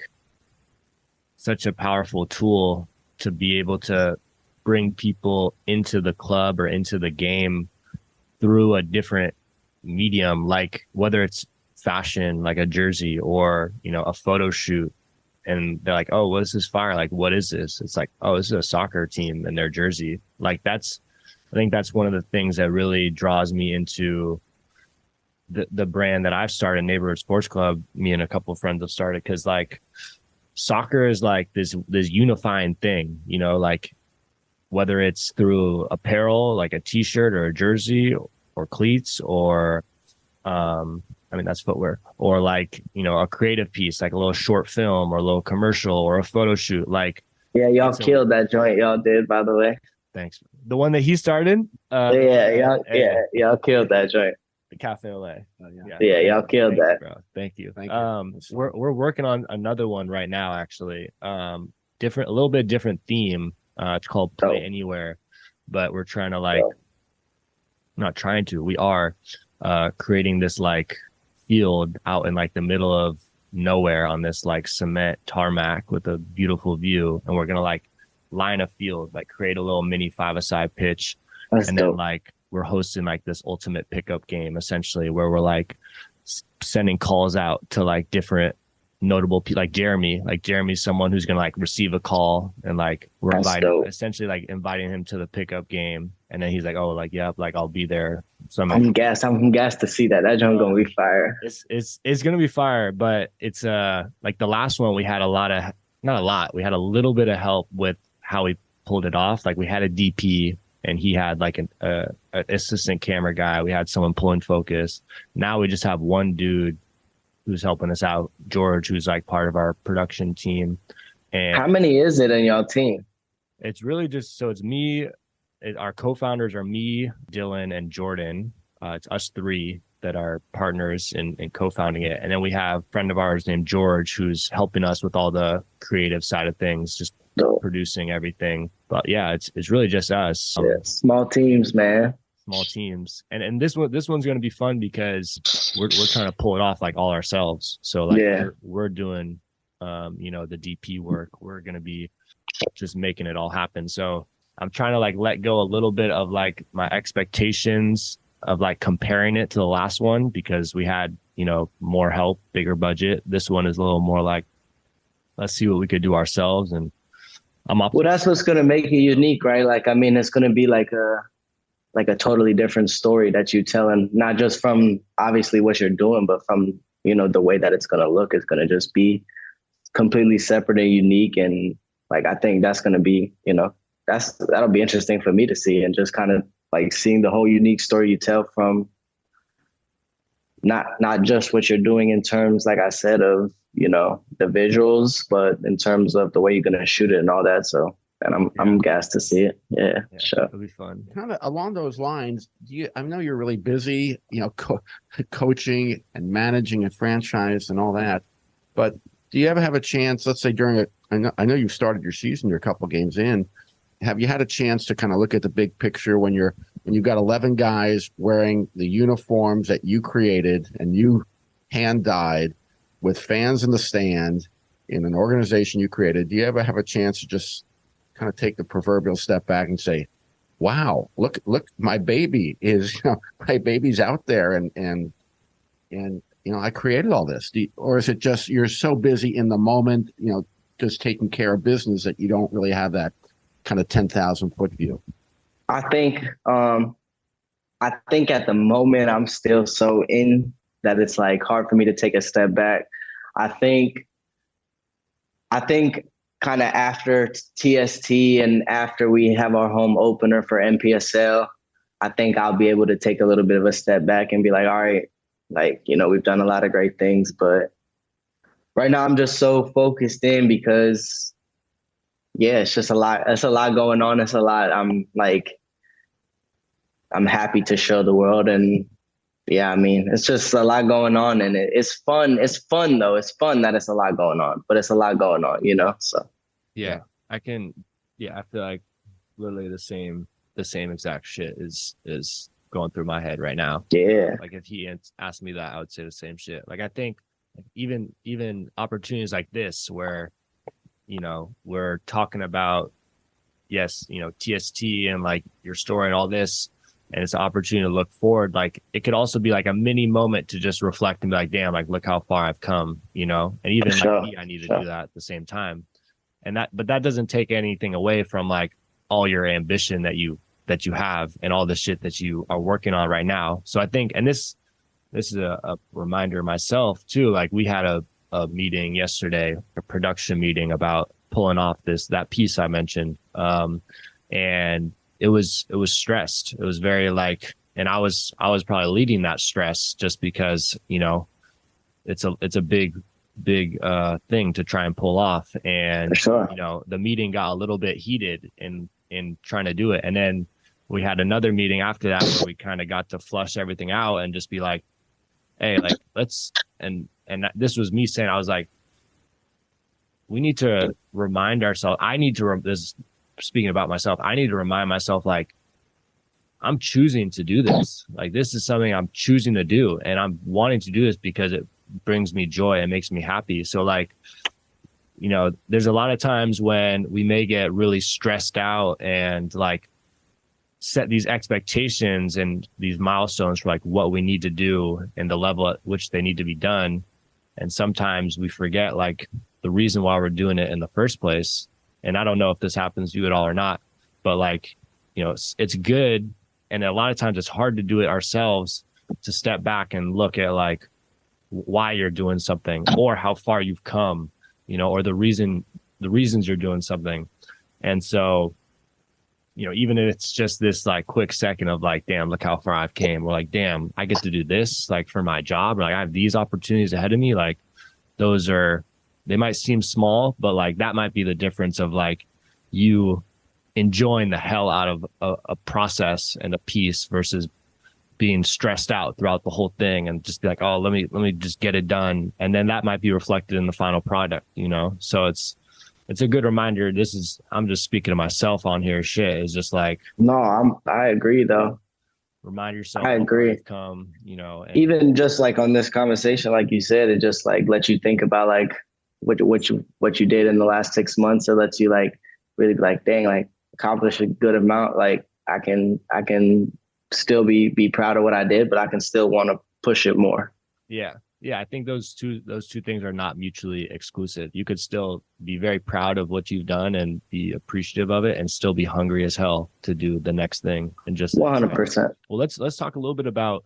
such a powerful tool to be able to bring people into the club or into the game through a different medium, like whether it's fashion, like a jersey, or a photo shoot, and they're like, oh, what is this fire? Like, what is this? It's like, oh, this is a soccer team and their jersey. Like I think that's one of the things that really draws me into the brand that I've started, Neighborhood Sports Club. Me and a couple of friends have started, because like soccer is like this unifying thing, like whether it's through apparel, like a t-shirt or a jersey or cleats, or that's footwear, or like, a creative piece, like a little short film or a little commercial or a photo shoot. Like, yeah, y'all killed that joint. Y'all did, by the way. Thanks. The one that he started. Y'all killed that joint. The Cafe Ole. Yeah, y'all killed that. Bro. Thank you. Thank you. We're working on another one right now, actually. A little bit different theme. It's called Play Anywhere, but we're trying to we are creating this like field out in like the middle of nowhere on this like cement tarmac with a beautiful view, and we're gonna like line a field, like create a little mini 5-a-side pitch. That's and dope. Then like we're hosting like this ultimate pickup game, essentially, where we're like sending calls out to like different notable people, like Jeremy's someone who's gonna like receive a call, and like we're essentially like inviting him to the pickup game, and then he's like, oh, like, yeah, like I'll be there. So I'm gassed to see that joint gonna be fire. It's gonna be fire, but it's like the last one we had we had a little bit of help with how we pulled it off. Like we had a DP, and he had like an assistant camera guy. We had someone pulling focus. Now we just have one dude who's helping us out, George, who's like part of our production team. And how many is it in y'all team? It's really just, so it's me. Our co-founders are me, Dylan, and Jordan. It's us three that are partners in co-founding it. And then we have a friend of ours named George, who's helping us with all the creative side of things, just producing everything. But yeah, it's really just us. Small teams, man. Small teams. And this one's going to be fun because we're trying to pull it off like all ourselves. So like we're doing, the DP work. We're going to be just making it all happen. So I'm trying to like let go a little bit of like my expectations of like comparing it to the last one, because we had, more help, bigger budget. This one is a little more like, let's see what we could do ourselves. And I'm up. Well, that's what's going to make it unique, right? Like, I mean, it's going to be like a totally different story that you tell, and not just from obviously what you're doing, but from, the way that it's going to look. It's going to just be completely separate and unique. And like, I think that's going to be, that'll be interesting for me to see, and just kind of like seeing the whole unique story you tell from not just what you're doing in terms, like I said, of, you know, the visuals, but in terms of the way you're gonna shoot it and all that. So, and I'm gassed to see it. Yeah, sure. It'll be fun. Kind of along those lines, I know you're really busy, you know, coaching and managing a franchise and all that, but do you ever have a chance, let's say during I know you've started your season, you're a couple games in, have you had a chance to kind of look at the big picture when you've got 11 guys wearing the uniforms that you created and you hand dyed with fans in the stand in an organization you created? Do you ever have a chance to just kind of take the proverbial step back and say, wow, look, my baby is, you know, my baby's out there and you know, I created all this? Or is it just you're so busy in the moment, you know, just taking care of business that you don't really have that kind of 10,000-foot view? I think at the moment I'm still so in that it's like hard for me to take a step back. I think kind of after TST and after we have our home opener for NPSL, I think I'll be able to take a little bit of a step back and be like, all right, like, you know, we've done a lot of great things, but right now I'm just so focused in because, yeah, it's just a lot. It's a lot going on. It's a lot. I'm happy to show the world. And yeah, I mean, it's just a lot going on, and it's fun. It's fun though. It's fun that it's a lot going on, but it's a lot going on, you know? So yeah, I feel like literally the same exact shit is going through my head right now. Yeah. Like if he asked me that, I would say the same shit. Like I think even opportunities like this where, you know, we're talking about, yes, you know, TST and like your story and all this, and it's an opportunity to look forward. Like it could also be like a mini moment to just reflect and be like, damn, like look how far I've come, you know? And even like I need to do that at the same time. And but that doesn't take anything away from like all your ambition that you have and all the shit that you are working on right now. So I think, and this is a reminder myself too, like we had a meeting yesterday, a production meeting about pulling off that piece I mentioned. And it was stressed. It was very like, and I was probably leading that stress just because, you know, it's a big thing to try and pull off. And, sure, you know, the meeting got a little bit heated in trying to do it. And then we had another meeting after that where we kind of got to flush everything out and just be like, hey, like let's, and this was me saying, I was like, we need to remind ourselves. Speaking about myself, I need to remind myself, like, I'm choosing to do this. Like, this is something I'm choosing to do. And I'm wanting to do this because it brings me joy and makes me happy. So like, you know, there's a lot of times when we may get really stressed out and like set these expectations and these milestones for like what we need to do and the level at which they need to be done. And sometimes we forget like the reason why we're doing it in the first place. And I don't know if this happens to you at all or not, but like, you know, it's good. And a lot of times it's hard to do it ourselves, to step back and look at like why you're doing something or how far you've come, you know, or the reasons you're doing something. And so, you know, even if it's just this like quick second of like, damn, look how far I've came. Or like, damn, I get to do this like for my job. Like I have these opportunities ahead of me. Like they might seem small, but like that might be the difference of like you enjoying the hell out of a process and a piece versus being stressed out throughout the whole thing and just be like, oh, let me just get it done. And then that might be reflected in the final product, you know? So it's a good reminder. I'm just speaking to myself on here. Shit is just like, no, I agree though. Remind yourself. I agree. Come, you know, and even just like on this conversation, like you said, it just like lets you think about like what you did in the last 6 months. It lets you like really be like, dang, like accomplish a good amount. Like I can still be proud of what I did, but I can still want to push it more. Yeah. I think those two things are not mutually exclusive. You could still be very proud of what you've done and be appreciative of it, and still be hungry as hell to do the next thing. And just 100%. Well, let's talk a little bit about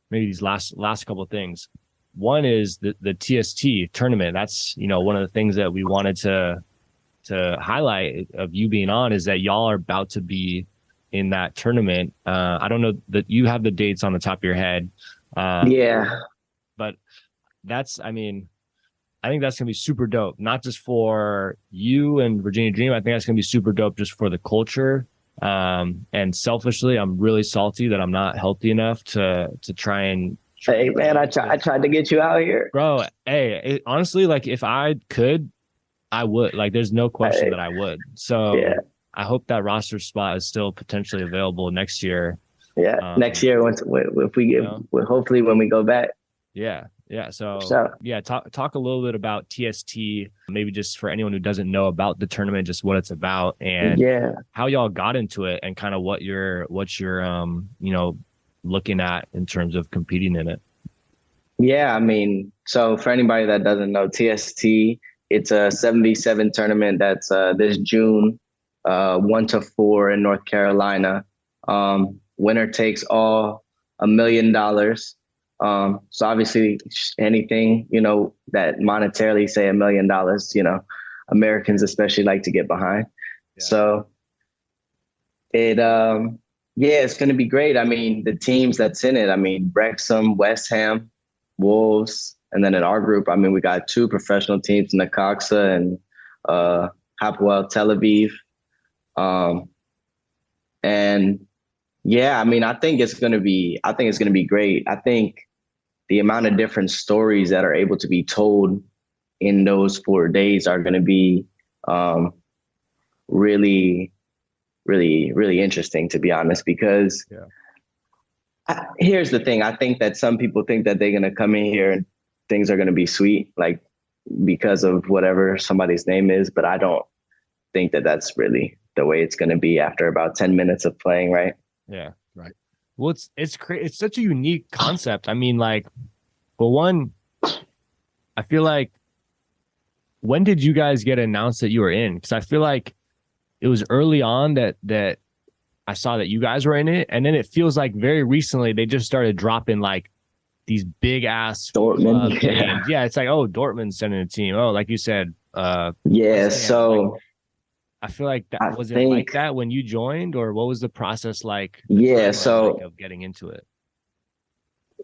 maybe these last couple of things. One is the TST tournament. That's, you know, one of the things that we wanted to to highlight of you being on is that y'all are about to be in that tournament. I don't know that you have the dates on the top of your head. Yeah. But I think that's going to be super dope, not just for you and Virginia Dream. I think that's going to be super dope just for the culture. And selfishly, I'm really salty that I'm not healthy enough to try and. Hey, man, I tried to get you out here. Bro, hey, honestly, like if I could, I would. Like there's no question that I would. So yeah. I hope that roster spot is still potentially available next year. Yeah, next year if we get, hopefully when we go back. Yeah. So talk a little bit about TST, maybe just for anyone who doesn't know about the tournament, just what it's about and how y'all got into it and kind of what you're looking at in terms of competing in it. Yeah, I mean, so for anybody that doesn't know, TST, it's a 77 tournament that's this June, 1 to 4 in North Carolina. Winner takes all $1 million. So obviously anything, that monetarily say $1 million, Americans especially like to get behind. Yeah. So it's going to be great. I mean, the teams that's in it, I mean, Wrexham, West Ham, Wolves, and then in our group, I mean, we got 2 professional teams, Necaxa and Hapoel Tel Aviv. And yeah, I mean, I think it's going to be great. I think the amount of different stories that are able to be told in those 4 days are going to be really, really, really interesting, to be honest, because here's the thing. I think that some people think that they're going to come in here and things are going to be sweet, like because of whatever somebody's name is. But I don't think that that's really the way it's going to be after about 10 minutes of playing, right? Yeah, right. Well, it's such a unique concept. I mean, like, for one, I feel like, when did you guys get announced that you were in? Because I feel like it was early on that I saw that you guys were in it, and then it feels like very recently they just started dropping like these big ass Dortmund games. Yeah, it's like, oh, Dortmund's sending a team. Oh, like you said, so. I feel like that was it like that when you joined, or what was the process like? Of getting into it.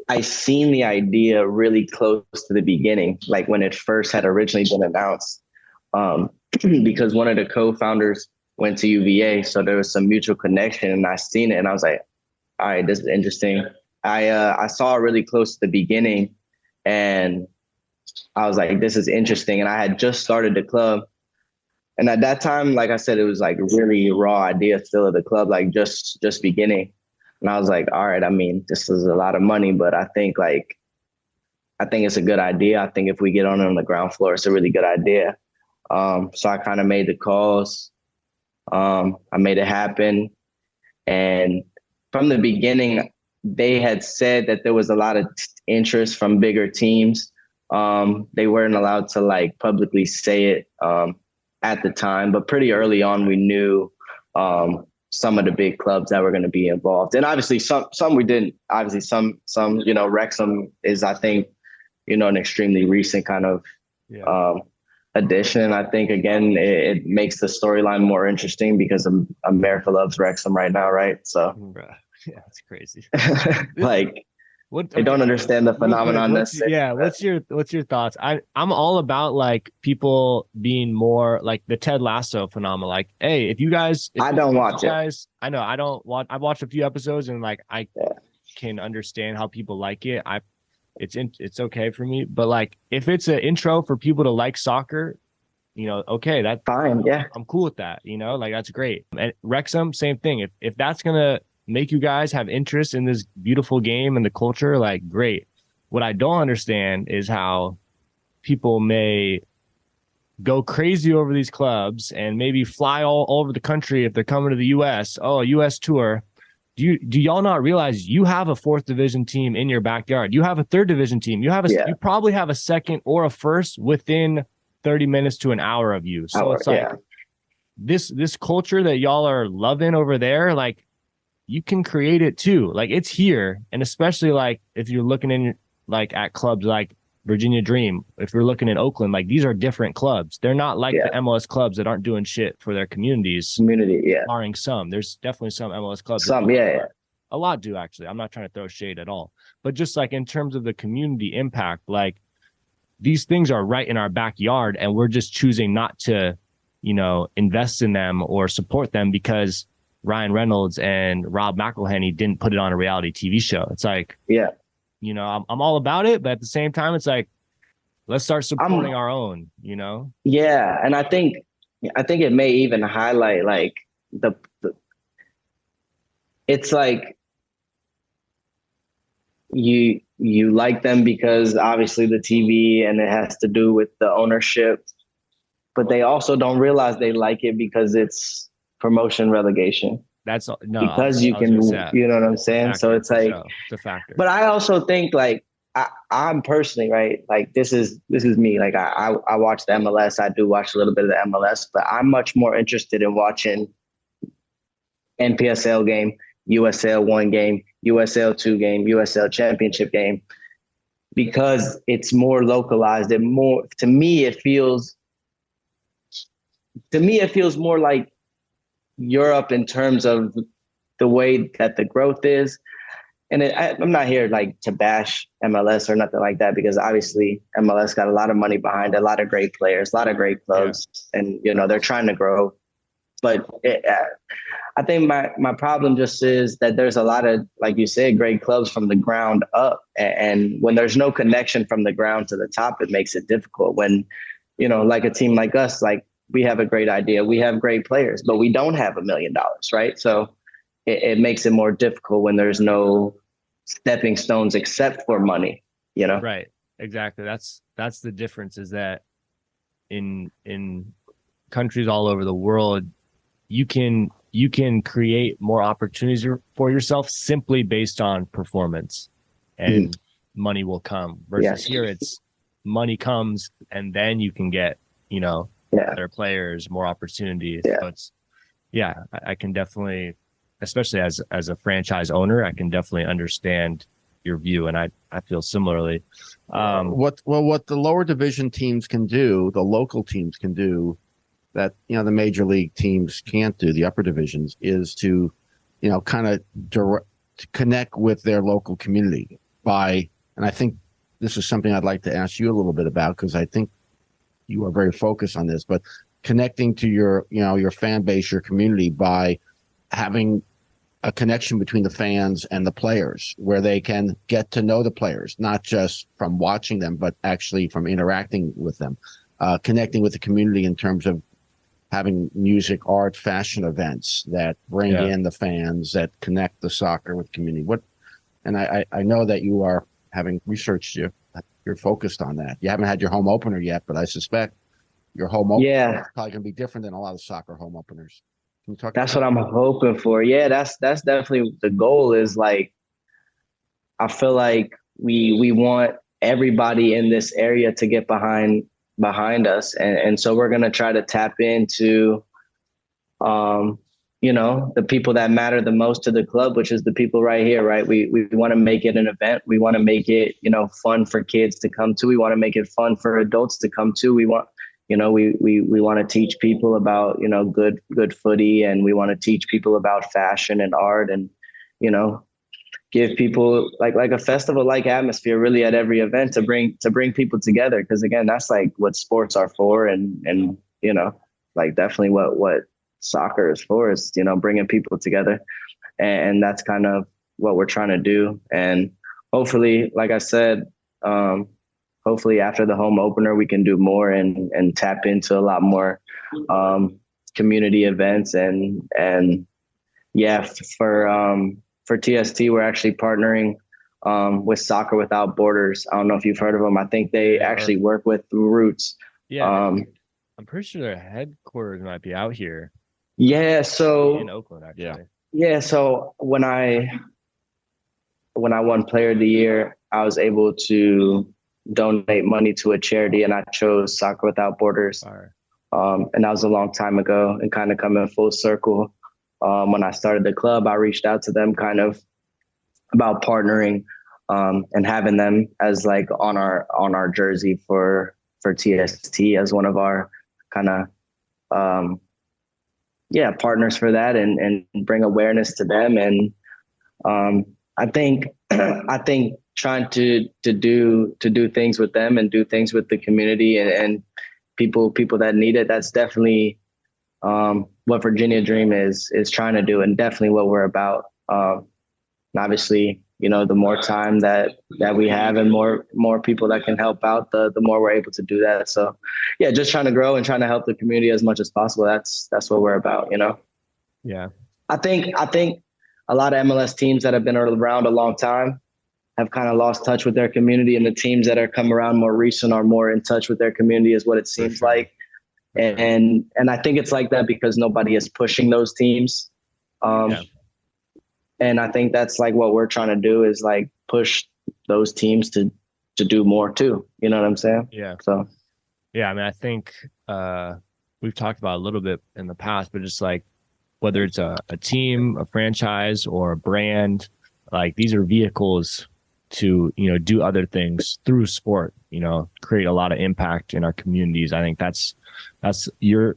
I seen the idea really close to the beginning, like when it first had originally been announced, because one of the co-founders went to UVA, so there was some mutual connection, and I seen it, and I was like, all right, this is interesting. I saw it really close to the beginning, and I was like, this is interesting, and I had just started the club. And at that time, like I said, it was like really raw idea still of the club, like just beginning. And I was like, all right, I mean, this is a lot of money, but I think it's a good idea. I think if we get on the ground floor, it's a really good idea. So I kind of made the calls. I made it happen. And from the beginning, they had said that there was a lot of interest from bigger teams. They weren't allowed to like publicly say it at the time, but pretty early on, we knew some of the big clubs that were going to be involved. And obviously some we didn't. Obviously some, Wrexham is, I think, an extremely recent kind of addition. I think, again, it makes the storyline more interesting because America loves Wrexham right now, right? So yeah, it's crazy. I don't understand the phenomenon. What's your thoughts? I'm all about like people being more like the Ted Lasso phenomenon. Like, hey, I don't watch it. I know I don't watch. I've watched a few episodes and like I can understand how people like it. It's okay for me. But like if it's an intro for people to like soccer, okay, that's fine. Yeah, I'm cool with that. Like that's great. And Wrexham, same thing. If that's gonna make you guys have interest in this beautiful game and the culture, like great. What I don't understand is how people may go crazy over these clubs and maybe fly all over the country if they're coming to the US. Oh, US tour. Do y'all not realize you have a 4th division team in your backyard? You have a 3rd division team. You probably have a 2nd or a 1st within 30 minutes to an hour of you. So it's like this culture that y'all are loving over there, like you can create it too. Like it's here. And especially like if you're looking in like at clubs like Virginia Dream. If you're looking in Oakland, like these are different clubs. They're not like the MLS clubs that aren't doing shit for their communities. Barring some. There's definitely some MLS clubs. Some, a lot do, actually. I'm not trying to throw shade at all. But just like in terms of the community impact, like these things are right in our backyard, and we're just choosing not to, invest in them or support them because Ryan Reynolds and Rob McElhenney didn't put it on a reality TV show. It's like, I'm all about it, but at the same time, it's like, let's start supporting our own, Yeah, and I think it may even highlight like the it's like you like them because obviously the TV and it has to do with the ownership, but they also don't realize they like it because it's promotion relegation. That's no, because you can, you know what I'm saying? So it's like, it's a factor. But I also think like I'm personally, right? Like this is me. Like I watch the MLS. I do watch a little bit of the MLS, but I'm much more interested in watching NPSL game, USL 1 game, USL 2 game, USL championship game, because it's more localized and more, to me it feels more like Europe in terms of the way that the growth is. And I'm not here like to bash MLS or nothing like that, because obviously MLS got a lot of money behind it, a lot of great players, a lot of great clubs, and they're trying to grow. But I think my problem just is that there's a lot of, like you said, great clubs from the ground up, and when there's no connection from the ground to the top, it makes it difficult. When like a team like us, like we have a great idea, we have great players, but we don't have $1 million, right? So it makes it more difficult when there's no stepping stones except for money, Right. Exactly. That's the difference, is that in countries all over the world, you can create more opportunities for yourself simply based on performance, and money will come, versus here it's money comes and then you can get, better players, more opportunities. So it's, I can definitely, especially as a franchise owner, I can definitely understand your view, and I feel similarly. What the lower division teams can do, the local teams can do, that the major league teams can't do, the upper divisions, is to kind of to connect with their local community by, and I think this is something I'd like to ask you a little bit about, because I think you are very focused on this, but connecting to your fan base, your community, by having a connection between the fans and the players, where they can get to know the players, not just from watching them, but actually from interacting with them, connecting with the community in terms of having music, art, fashion events that bring in the fans, that connect the soccer with community. And I know that you are, having researched you're focused on that. You haven't had your home opener yet, but I suspect your home opener is probably going to be different than a lot of soccer home openers. Can you talk? That's what I'm hoping for. Yeah, that's definitely the goal. Is like, I feel like we want everybody in this area to get behind us, and so we're gonna try to tap into the people that matter the most to the club, which is the people right here, right? We want to make it an event. We want to make it fun for kids to come to. We want to make it fun for adults to come to. We want we want to teach people about good footy, and we want to teach people about fashion and art, and give people like a festival like atmosphere really at every event to bring people together, because again, that's like what sports are for, and like definitely what soccer is for, is bringing people together, and that's kind of what we're trying to do. And hopefully, like I said, hopefully after the home opener we can do more and tap into a lot more community events, and for TST, we're actually partnering with Soccer Without Borders. I don't know if you've heard of them. I think they actually work with Roots. I'm pretty sure their headquarters might be out here. Yeah, so in Oakland, actually. Yeah, so when I won Player of the Year, I was able to donate money to a charity, and I chose Soccer Without Borders. And that was a long time ago, and kind of coming full circle. When I started the club, I reached out to them kind of about partnering and having them as like on our jersey for TST as one of our kind of partners for that, and bring awareness to them. And I think trying to do things with them and do things with the community and people that need it, that's definitely what Virginia Dream is trying to do, and definitely what we're about. And obviously, the more time that we have and more people that can help out, the more we're able to do that. So yeah, just trying to grow and trying to help the community as much as possible. That's what we're about, Yeah. I think a lot of MLS teams that have been around a long time have kind of lost touch with their community, and the teams that are come around more recent are more in touch with their community, is what it seems like. And I think it's like that because nobody is pushing those teams. And I think that's like what we're trying to do, is like push those teams to do more too. You know what I'm saying? Yeah. So, yeah, I mean, I think we've talked about a little bit in the past, but just like whether it's a team, a franchise, or a brand, like these are vehicles to, do other things through sport, create a lot of impact in our communities. I think that's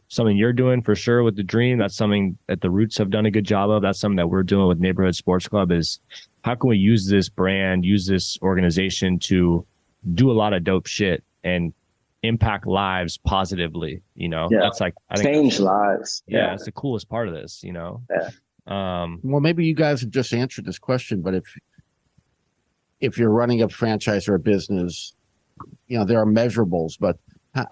something you're doing for sure with the Dream. That's something that the Roots have done a good job of. That's something that we're doing with Neighborhood Sports Club, is how can we use this brand, use this organization to do a lot of dope shit and impact lives positively, That's like, I think change lives. Yeah, it's the coolest part of this, Yeah. Well, maybe you guys have just answered this question, but if you're running a franchise or a business, there are measurables, but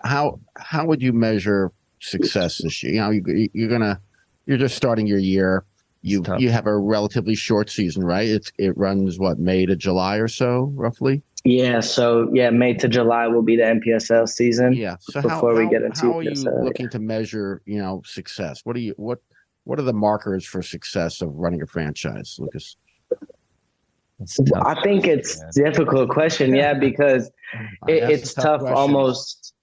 how would you measure success this year? You're just starting your year. You have a relatively short season, right? It runs May to July or so, roughly. Yeah. So May to July will be the NPSL season. Yeah. So before we get into how are you looking to measure, success? What are the markers for success of running a franchise, Lucas? I think it's a difficult question, because it's tough. Almost,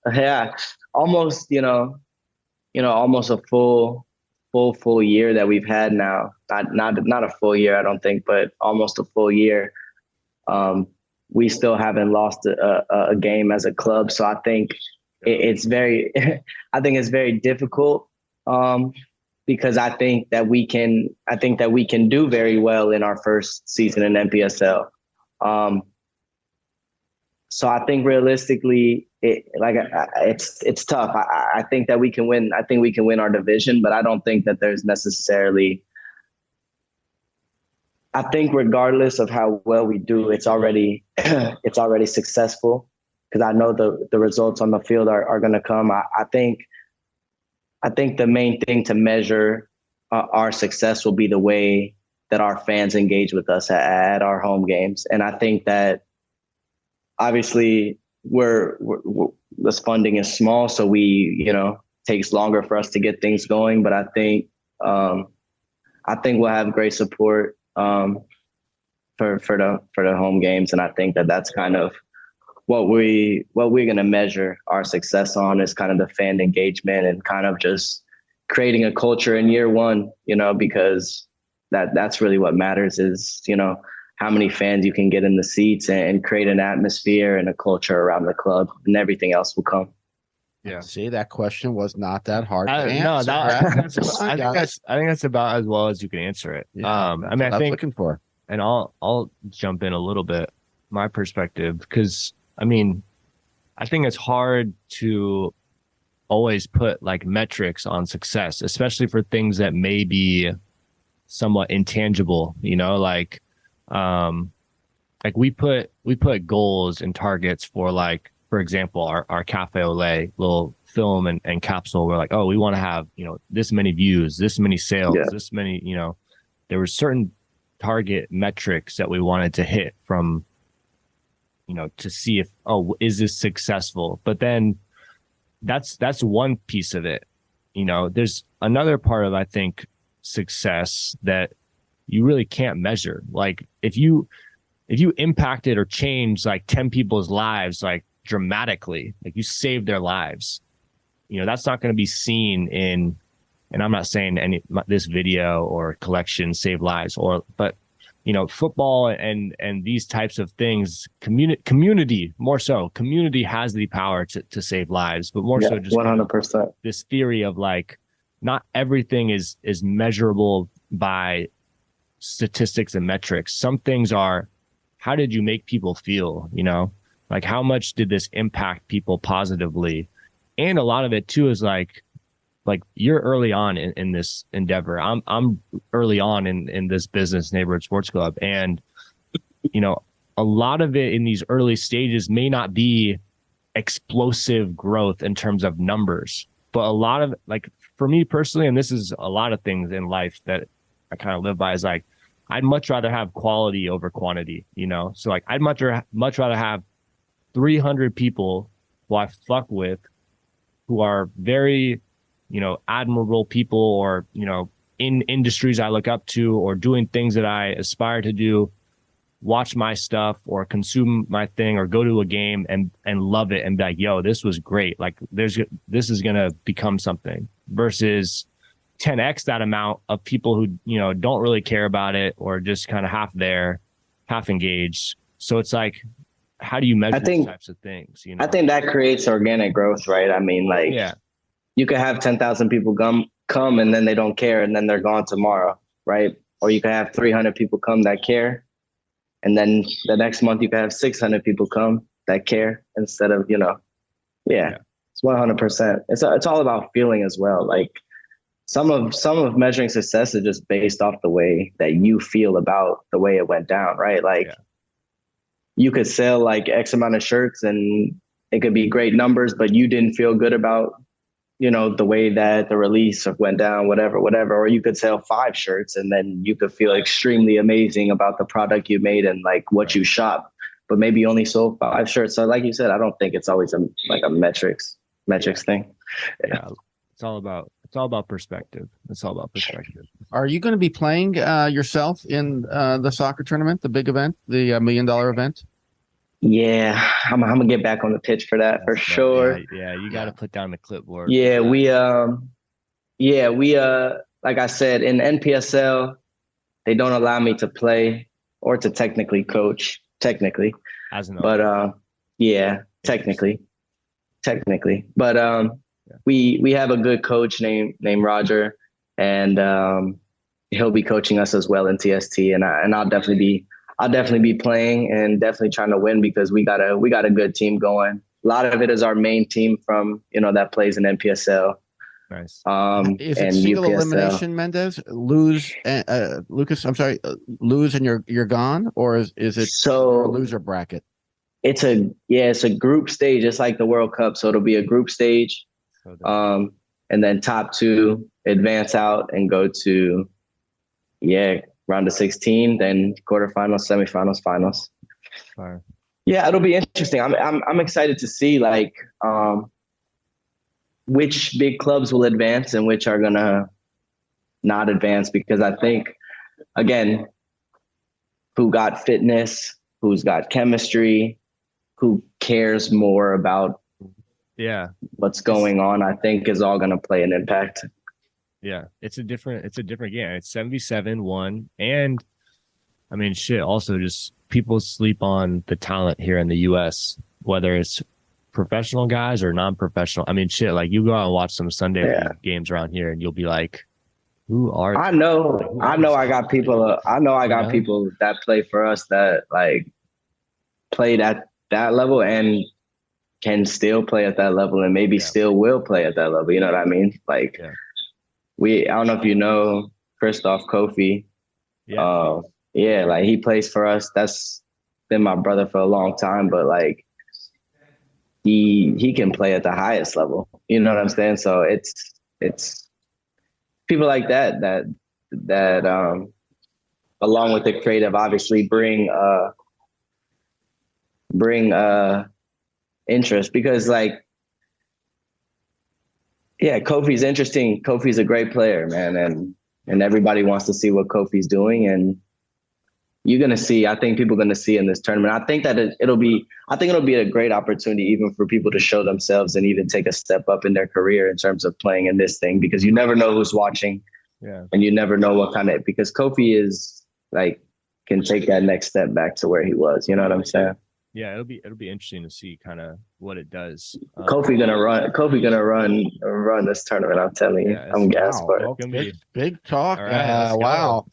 almost a full year that we've had now. Not a full year, I don't think, but almost a full year. We still haven't lost a game as a club, so I think it's very, I think it's very difficult. Because I think that we can do very well in our first season in NPSL. So I think realistically, it's tough. I think that we can win. I think we can win our division, but I don't think that there's necessarily. I think regardless of how well we do, it's already successful, because I know the results on the field are going to come. I think the main thing to measure our success will be the way that our fans engage with us at our home games. And I think that obviously this funding is small, so takes longer for us to get things going. But I think we'll have great support for the home games, and I think that that's kind of what we're going to measure our success on, is kind of the fan engagement and kind of just creating a culture in year one, because that's really what matters, is, how many fans you can get in the seats and create an atmosphere and a culture around the club, and everything else will come. Yeah. See, that question was not that hard to answer. No, I think that's about as well as you can answer it. Yeah, I mean, I think, looking for, and I'll jump in a little bit, my perspective, because I mean, I think it's hard to always put like metrics on success, especially for things that may be somewhat intangible, like we put goals and targets for, like, for example, our Cafe Olé little film and capsule. We're like, oh, we want to have, this many views, this many sales, this many, there were certain target metrics that we wanted to hit from, to see if, is this successful? But then that's one piece of it. There's another part of, I think, success that you really can't measure. Like if you impacted or changed like 10 people's lives, like dramatically, like you saved their lives, that's not going to be seen in, and I'm not saying this video or collection saved lives, but football and these types of things, community more so. Community has the power to save lives, but more so just 100%. this theory of like, not everything is measurable by statistics and metrics. Some things are, how did you make people feel? Like how much did this impact people positively? And a lot of it too is like you're early on in this endeavor. I'm early on in this business, neighborhood sports club. And, a lot of it in these early stages may not be explosive growth in terms of numbers, but a lot of, like, for me personally, and this is a lot of things in life that I kind of live by, is like, I'd much rather have quality over quantity, So like, I'd much rather have 300 people who I fuck with, who are very, admirable people, or, in industries I look up to, or doing things that I aspire to do, watch my stuff or consume my thing, or go to a game and love it and be like, yo, this was great. Like this is going to become something, versus 10x that amount of people who, don't really care about it, or just kind of half engaged. So it's like, how do you measure these types of things? I think that creates organic growth, right? I mean, like, you could have 10,000 people come and then they don't care, and then they're gone tomorrow, right? Or you could have 300 people come that care, and then the next month you could have 600 people come that care, instead of, it's 100%. It's all about feeling as well. Like some of measuring success is just based off the way that you feel about the way it went down, right? Like you could sell like X amount of shirts and it could be great numbers, but you didn't feel good about, the way that the release went down, whatever. Or you could sell 5 shirts and then you could feel extremely amazing about the product you made and like what you shop, but maybe you only sold 5 shirts. So like you said, I don't think it's always a metrics thing. Yeah. It's all about perspective. Are you going to be playing yourself in the soccer tournament, the big event, the $1 million event? Yeah, I'm gonna get back on the pitch for that. For sure. Yeah, you got to put down the clipboard. Yeah, we like I said, in NPSL, they don't allow me to play or to technically coach. Technically, but technically. But we have a good coach named Roger, and he'll be coaching us as well in TST, and I'll definitely be playing and definitely trying to win, because we got a good team going. A lot of it is our main team from, that plays in NPSL. Nice. Is it single elimination, Mendes? Lose, Lucas, I'm sorry, lose and you're gone? Or is it a loser bracket? It's a group stage. It's like the World Cup. So it'll be a group stage. And then top 2 advance out and go to, round of 16, then quarterfinals, semifinals, finals. Fire. Yeah, it'll be interesting. I'm excited to see like which big clubs will advance and which are gonna not advance, because I think, again, who got fitness, who's got chemistry, who cares more about what's going on, I think is all gonna play an impact. Yeah, it's a different game. It's 77-1, and I mean, shit. Also, just people sleep on the talent here in the U.S., whether it's professional guys or non-professional. I mean, shit. Like you go out and watch some Sunday games around here, and you'll be like, "Who are?" I know. I got people. I know I got people that play for us that like played at that level and can still play at that level, and maybe still will play at that level. You know what I mean? Like. I don't know if you know Christoph Kofi. Like he plays for us. That's been my brother for a long time, but like he can play at the highest level. You know what I'm saying? So it's people like that along with the creative obviously bring interest, because like, Kofi's interesting. Kofi's a great player, man. And everybody wants to see what Kofi's doing. And I think people are going to see in this tournament. I think that it'll be a great opportunity even for people to show themselves and even take a step up in their career in terms of playing in this thing, because you never know who's watching. And you never know what because Kofi is like, can take that next step back to where he was. You know what I'm saying? Yeah, it'll be interesting to see kind of what it does. Kofi gonna run this tournament. I'm telling you, Yeah, I'm gassed for it. Okay. Big talk. All right, Wow.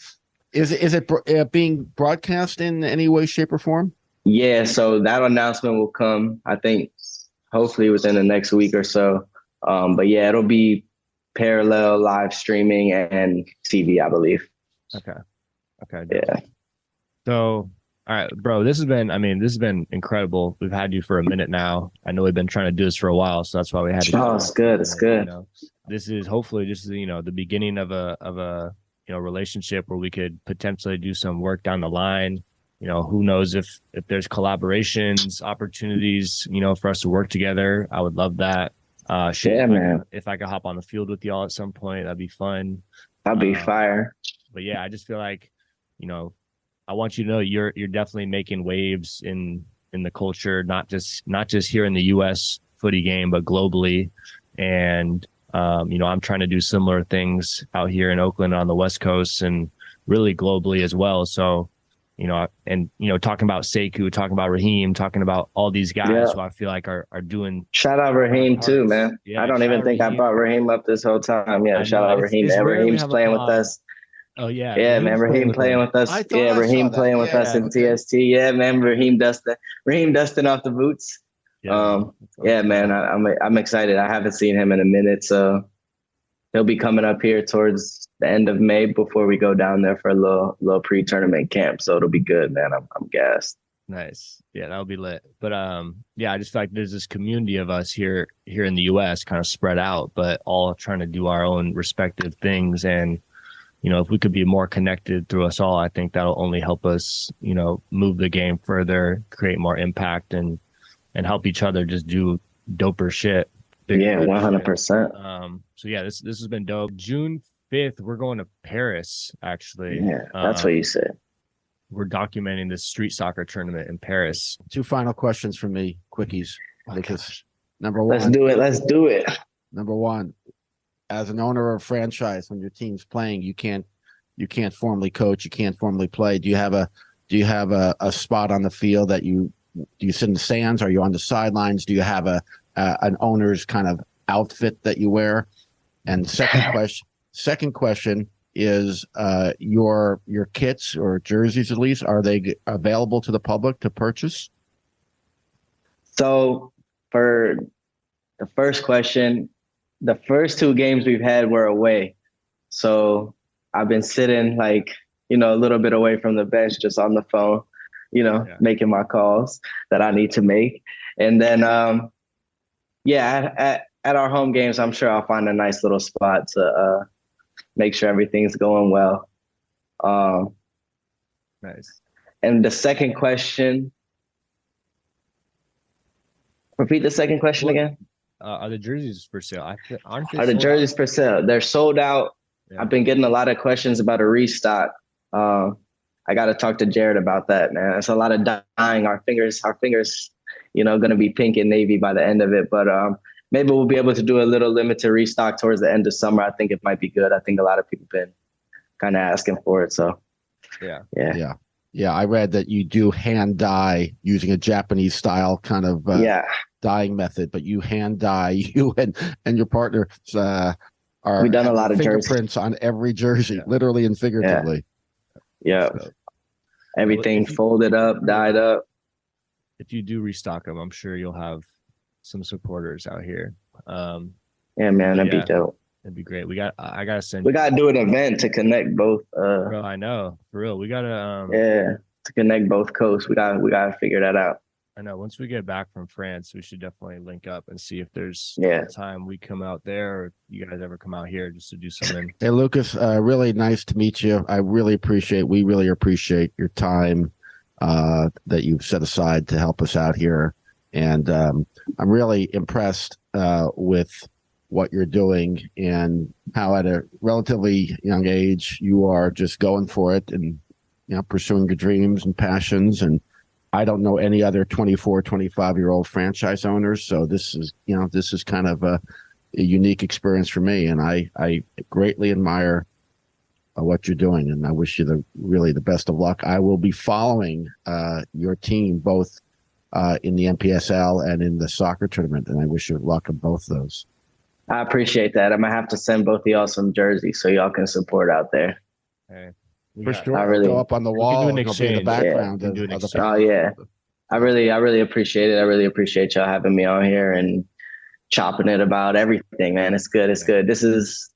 Is it being broadcast in any way, shape, or form? Yeah, so that announcement will come, I think, hopefully within the next week or so. But yeah, it'll be parallel live streaming and TV, I believe. Okay. Yeah. So, all right, bro, this has been incredible. We've had you for a minute now. I know we've been trying to do this for a while, so that's why we had to. Oh, it's good. It's good. This is hopefully just, the beginning of a relationship where we could potentially do some work down the line. Who knows if there's collaborations, opportunities, for us to work together. I would love that. Man. If I could hop on the field with y'all at some point, that'd be fun. That'd be fire. But yeah, I just feel like, I want you to know you're definitely making waves in the culture, not just here in the US footy game, but globally. And I'm trying to do similar things out here in Oakland on the West Coast and really globally as well. So, talking about Sekou, talking about Raheem, talking about all these guys who I feel like are doing. Shout out Raheem too, man. Yeah, I don't even think I brought Raheem up this whole time. Yeah, shout out Raheem. Man, Raheem's playing with us. Oh yeah, yeah, man. Raheem playing with us. Yeah, Raheem playing with us in TST. Yeah, man. Raheem dusting off the boots. Yeah, man. I'm excited. I haven't seen him in a minute, so he'll be coming up here towards the end of May before we go down there for a little pre-tournament camp. So it'll be good, man. I'm gassed. Nice. Yeah, that'll be lit. But I just feel like there's this community of us here in the US kind of spread out, but all trying to do our own respective things. And if we could be more connected through us all, I think that'll only help us, move the game further, create more impact, and help each other just do doper shit. 100%. So yeah, this has been dope. June 5th, we're going to Paris, actually. Yeah, that's what you said. We're documenting this street soccer tournament in Paris. 2 final questions from me, quickies. Because number one. Let's do it. Number one, as an owner of a franchise, when your team's playing, you can't formally coach, you can't formally play. Do you have a spot on the field that do you sit in the stands? Are you on the sidelines? Do you have an owner's kind of outfit that you wear? And second question is your kits or jerseys, at least, are they available to the public to purchase? So for the first question, the first 2 games we've had were away. So I've been sitting a little bit away from the bench, just on the phone, making my calls that I need to make. And then, at our home games, I'm sure I'll find a nice little spot to make sure everything's going well. Nice. And the second question, repeat the second question again. Are the jerseys for sale? Are the jerseys for sale? They're sold out. Yeah. I've been getting a lot of questions about a restock. I got to talk to Jared about that, man. It's a lot of dying. Our fingers, going to be pink and navy by the end of it. But maybe we'll be able to do a little limited restock towards the end of summer. I think it might be good. I think a lot of people have been kind of asking for it. So, yeah. I read that you do hand dye using a Japanese style kind of dyeing method, but you hand dye, you and your partner we've done a lot of fingerprints on every jersey, literally and figuratively. Yeah. So, everything folded up, dyed up. If you do restock them, I'm sure you'll have some supporters out here. Yeah, man, that'd be dope. It'd be great. We gotta do an event to connect both. Bro, I know, for real. We gotta to connect both coasts. We gotta figure that out. I know. Once we get back from France, we should definitely link up and see if there's time we come out there, or you guys ever come out here just to do something. Hey, Lucas, really nice to meet you. We really appreciate your time that you've set aside to help us out here. And I'm really impressed with what you're doing and how at a relatively young age you are just going for it and pursuing your dreams and passions. And I don't know any other 24, 25-year-old franchise owners. So this is kind of a unique experience for me. And I greatly admire what you're doing, and I wish you really the best of luck. I will be following your team both in the NPSL and in the soccer tournament, and I wish you luck in both those. I appreciate that. I'm gonna have to send both of y'all some jerseys so y'all can support out there. Hey, For sure, I really go up on the wall. do an It'll be in the exchange. background. Yeah, of do an the exchange. Oh yeah, I really appreciate it. I really appreciate y'all having me on here and chopping it about everything, man. It's good. It's good. This is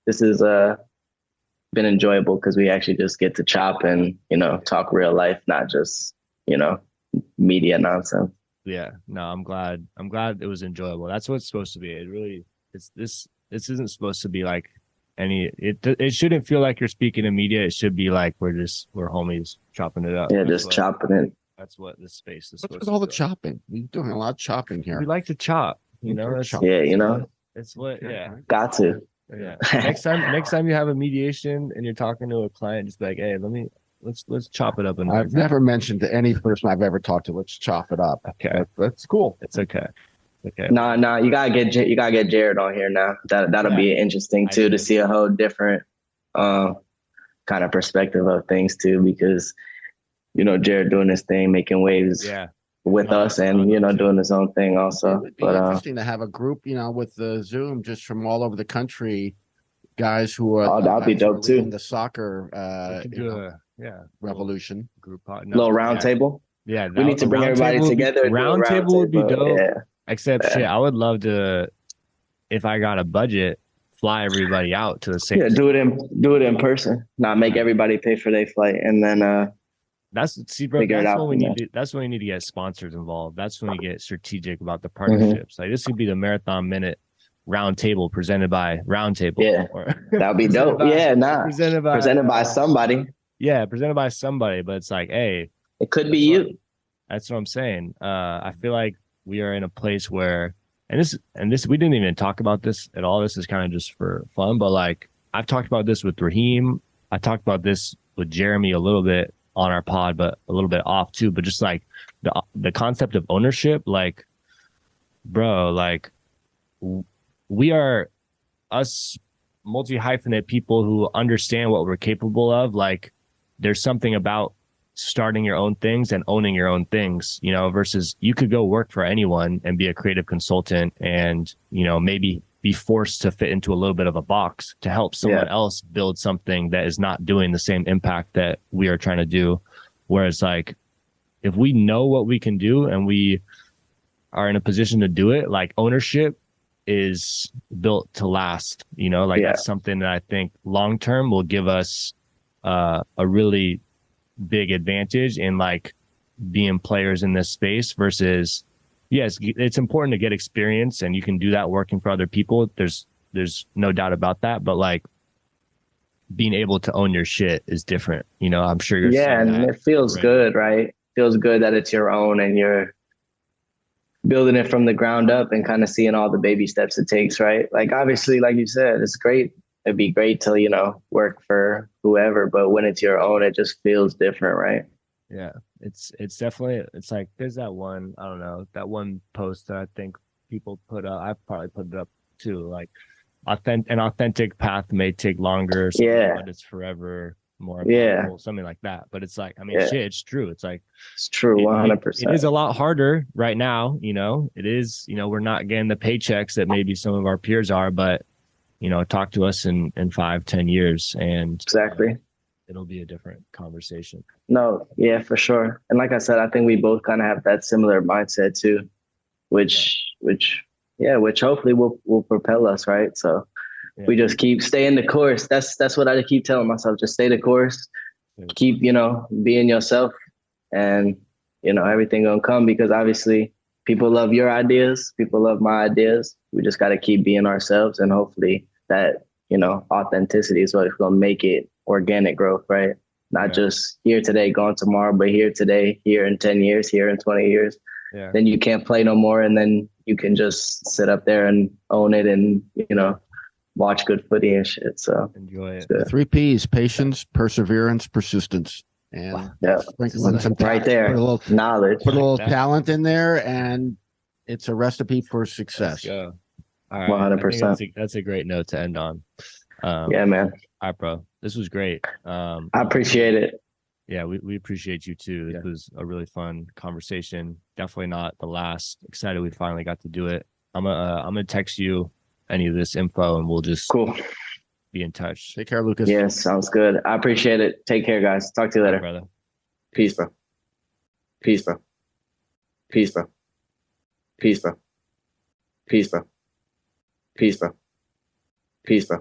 been enjoyable because we actually just get to chop and talk real life, not just media nonsense. Yeah, no, I'm glad it was enjoyable. That's what it's supposed to be. It really, this isn't supposed to be like it shouldn't feel like you're speaking to media. It should be like we're homies chopping it up. Yeah, just chopping it. That's what this space is What's supposed with to all the do. chopping? We're doing a lot of chopping here. We like to chop, Yeah, it's what, yeah. got to. Yeah. Next time you have a mediation and you're talking to a client, just be like, hey, let's chop it up. I've never mentioned to any person I've ever talked to, let's chop it up. Okay. That's cool. It's okay. Okay. Nah, you gotta get Jared on here now. That'll be interesting too to see a whole different kind of perspective of things too, because Jared doing his thing, making waves with us, and doing his own thing also. It would be interesting to have a group, with the Zoom just from all over the country, guys who are that'd be dope too. The soccer revolution group little round table. Yeah, we need to bring everybody together. Round table would be dope. Yeah. Except shit, I would love to, if I got a budget, fly everybody out to the same. Yeah, do it in person. Not make everybody pay for their flight, and then that's when we need. That's when we need to get sponsors involved. That's when we get strategic about the partnerships. Like this could be the Marathon Minute round table presented by Roundtable. Yeah, that would be dope. Presented by somebody. Yeah, presented by somebody. But it's like, hey, it could be you. That's what I'm saying. I feel like we are in a place where, and this, we didn't even talk about this at all. This is kind of just for fun, but like I've talked about this with Raheem. I talked about this with Jeremy a little bit on our pod, but a little bit off too. But just like the concept of ownership, like, bro, like we are us multi-hyphenate people who understand what we're capable of. Like there's something about starting your own things and owning your own things, versus you could go work for anyone and be a creative consultant and, maybe be forced to fit into a little bit of a box to help someone else build something that is not doing the same impact that we are trying to do. Whereas like, if we know what we can do and we are in a position to do it, like ownership is built to last, that's something that I think long-term will give us a really big advantage in like being players in this space versus, yes, it's important to get experience and you can do that working for other people. There's no doubt about that. But like being able to own your shit is different. I'm sure you're and it feels good, right? Feels good that it's your own and you're building it from the ground up and kind of seeing all the baby steps it takes, right? Like obviously, like you said, it's great. It'd be great to, work for whoever, but when it's your own, it just feels different, right? Yeah, it's definitely, it's like, there's that one, I don't know, that one post that I think people put up, I've probably put it up too, like an authentic path may take longer, but it's forever more valuable, something like that. But it's like, I mean, shit, it's true. It's like, it's true, 100%. It is a lot harder right now, it is, we're not getting the paychecks that maybe some of our peers are, but talk to us in 5-10 years and exactly it'll be a different conversation. No, yeah, for sure. And like I said, I think we both kind of have that similar mindset too, which hopefully will propel us, right? So we just keep staying the course. That's what I keep telling myself. Just stay the course, keep, being yourself, and everything gonna come, because obviously people love your ideas, people love my ideas. We just got to keep being ourselves, and hopefully that, authenticity is what's going to make it organic growth, right? Not just here today, gone tomorrow, but here today, here in 10 years, here in 20 years. Yeah. Then you can't play no more. And then you can just sit up there and own it and, watch good footy and shit. So enjoy it. The 3 P's: patience, perseverance, persistence. And right there. Put a little knowledge. Put a little talent in there, and it's a recipe for success. Let's go. All right. 100%. That's a great note to end on. Yeah, man. All right, bro. This was great. I appreciate it. Yeah, we appreciate you too. This was a really fun conversation. Definitely not the last. Excited we finally got to do it. I'm gonna text you any of this info and we'll just be in touch. Take care, Lucas. Yes, sounds good. I appreciate it. Take care, guys. Talk to you later. Bye, brother. Peace, bro. Peace, bro. Peace, bro. Peace, bro. Peace, bro. Peace, bro. Peace, bro.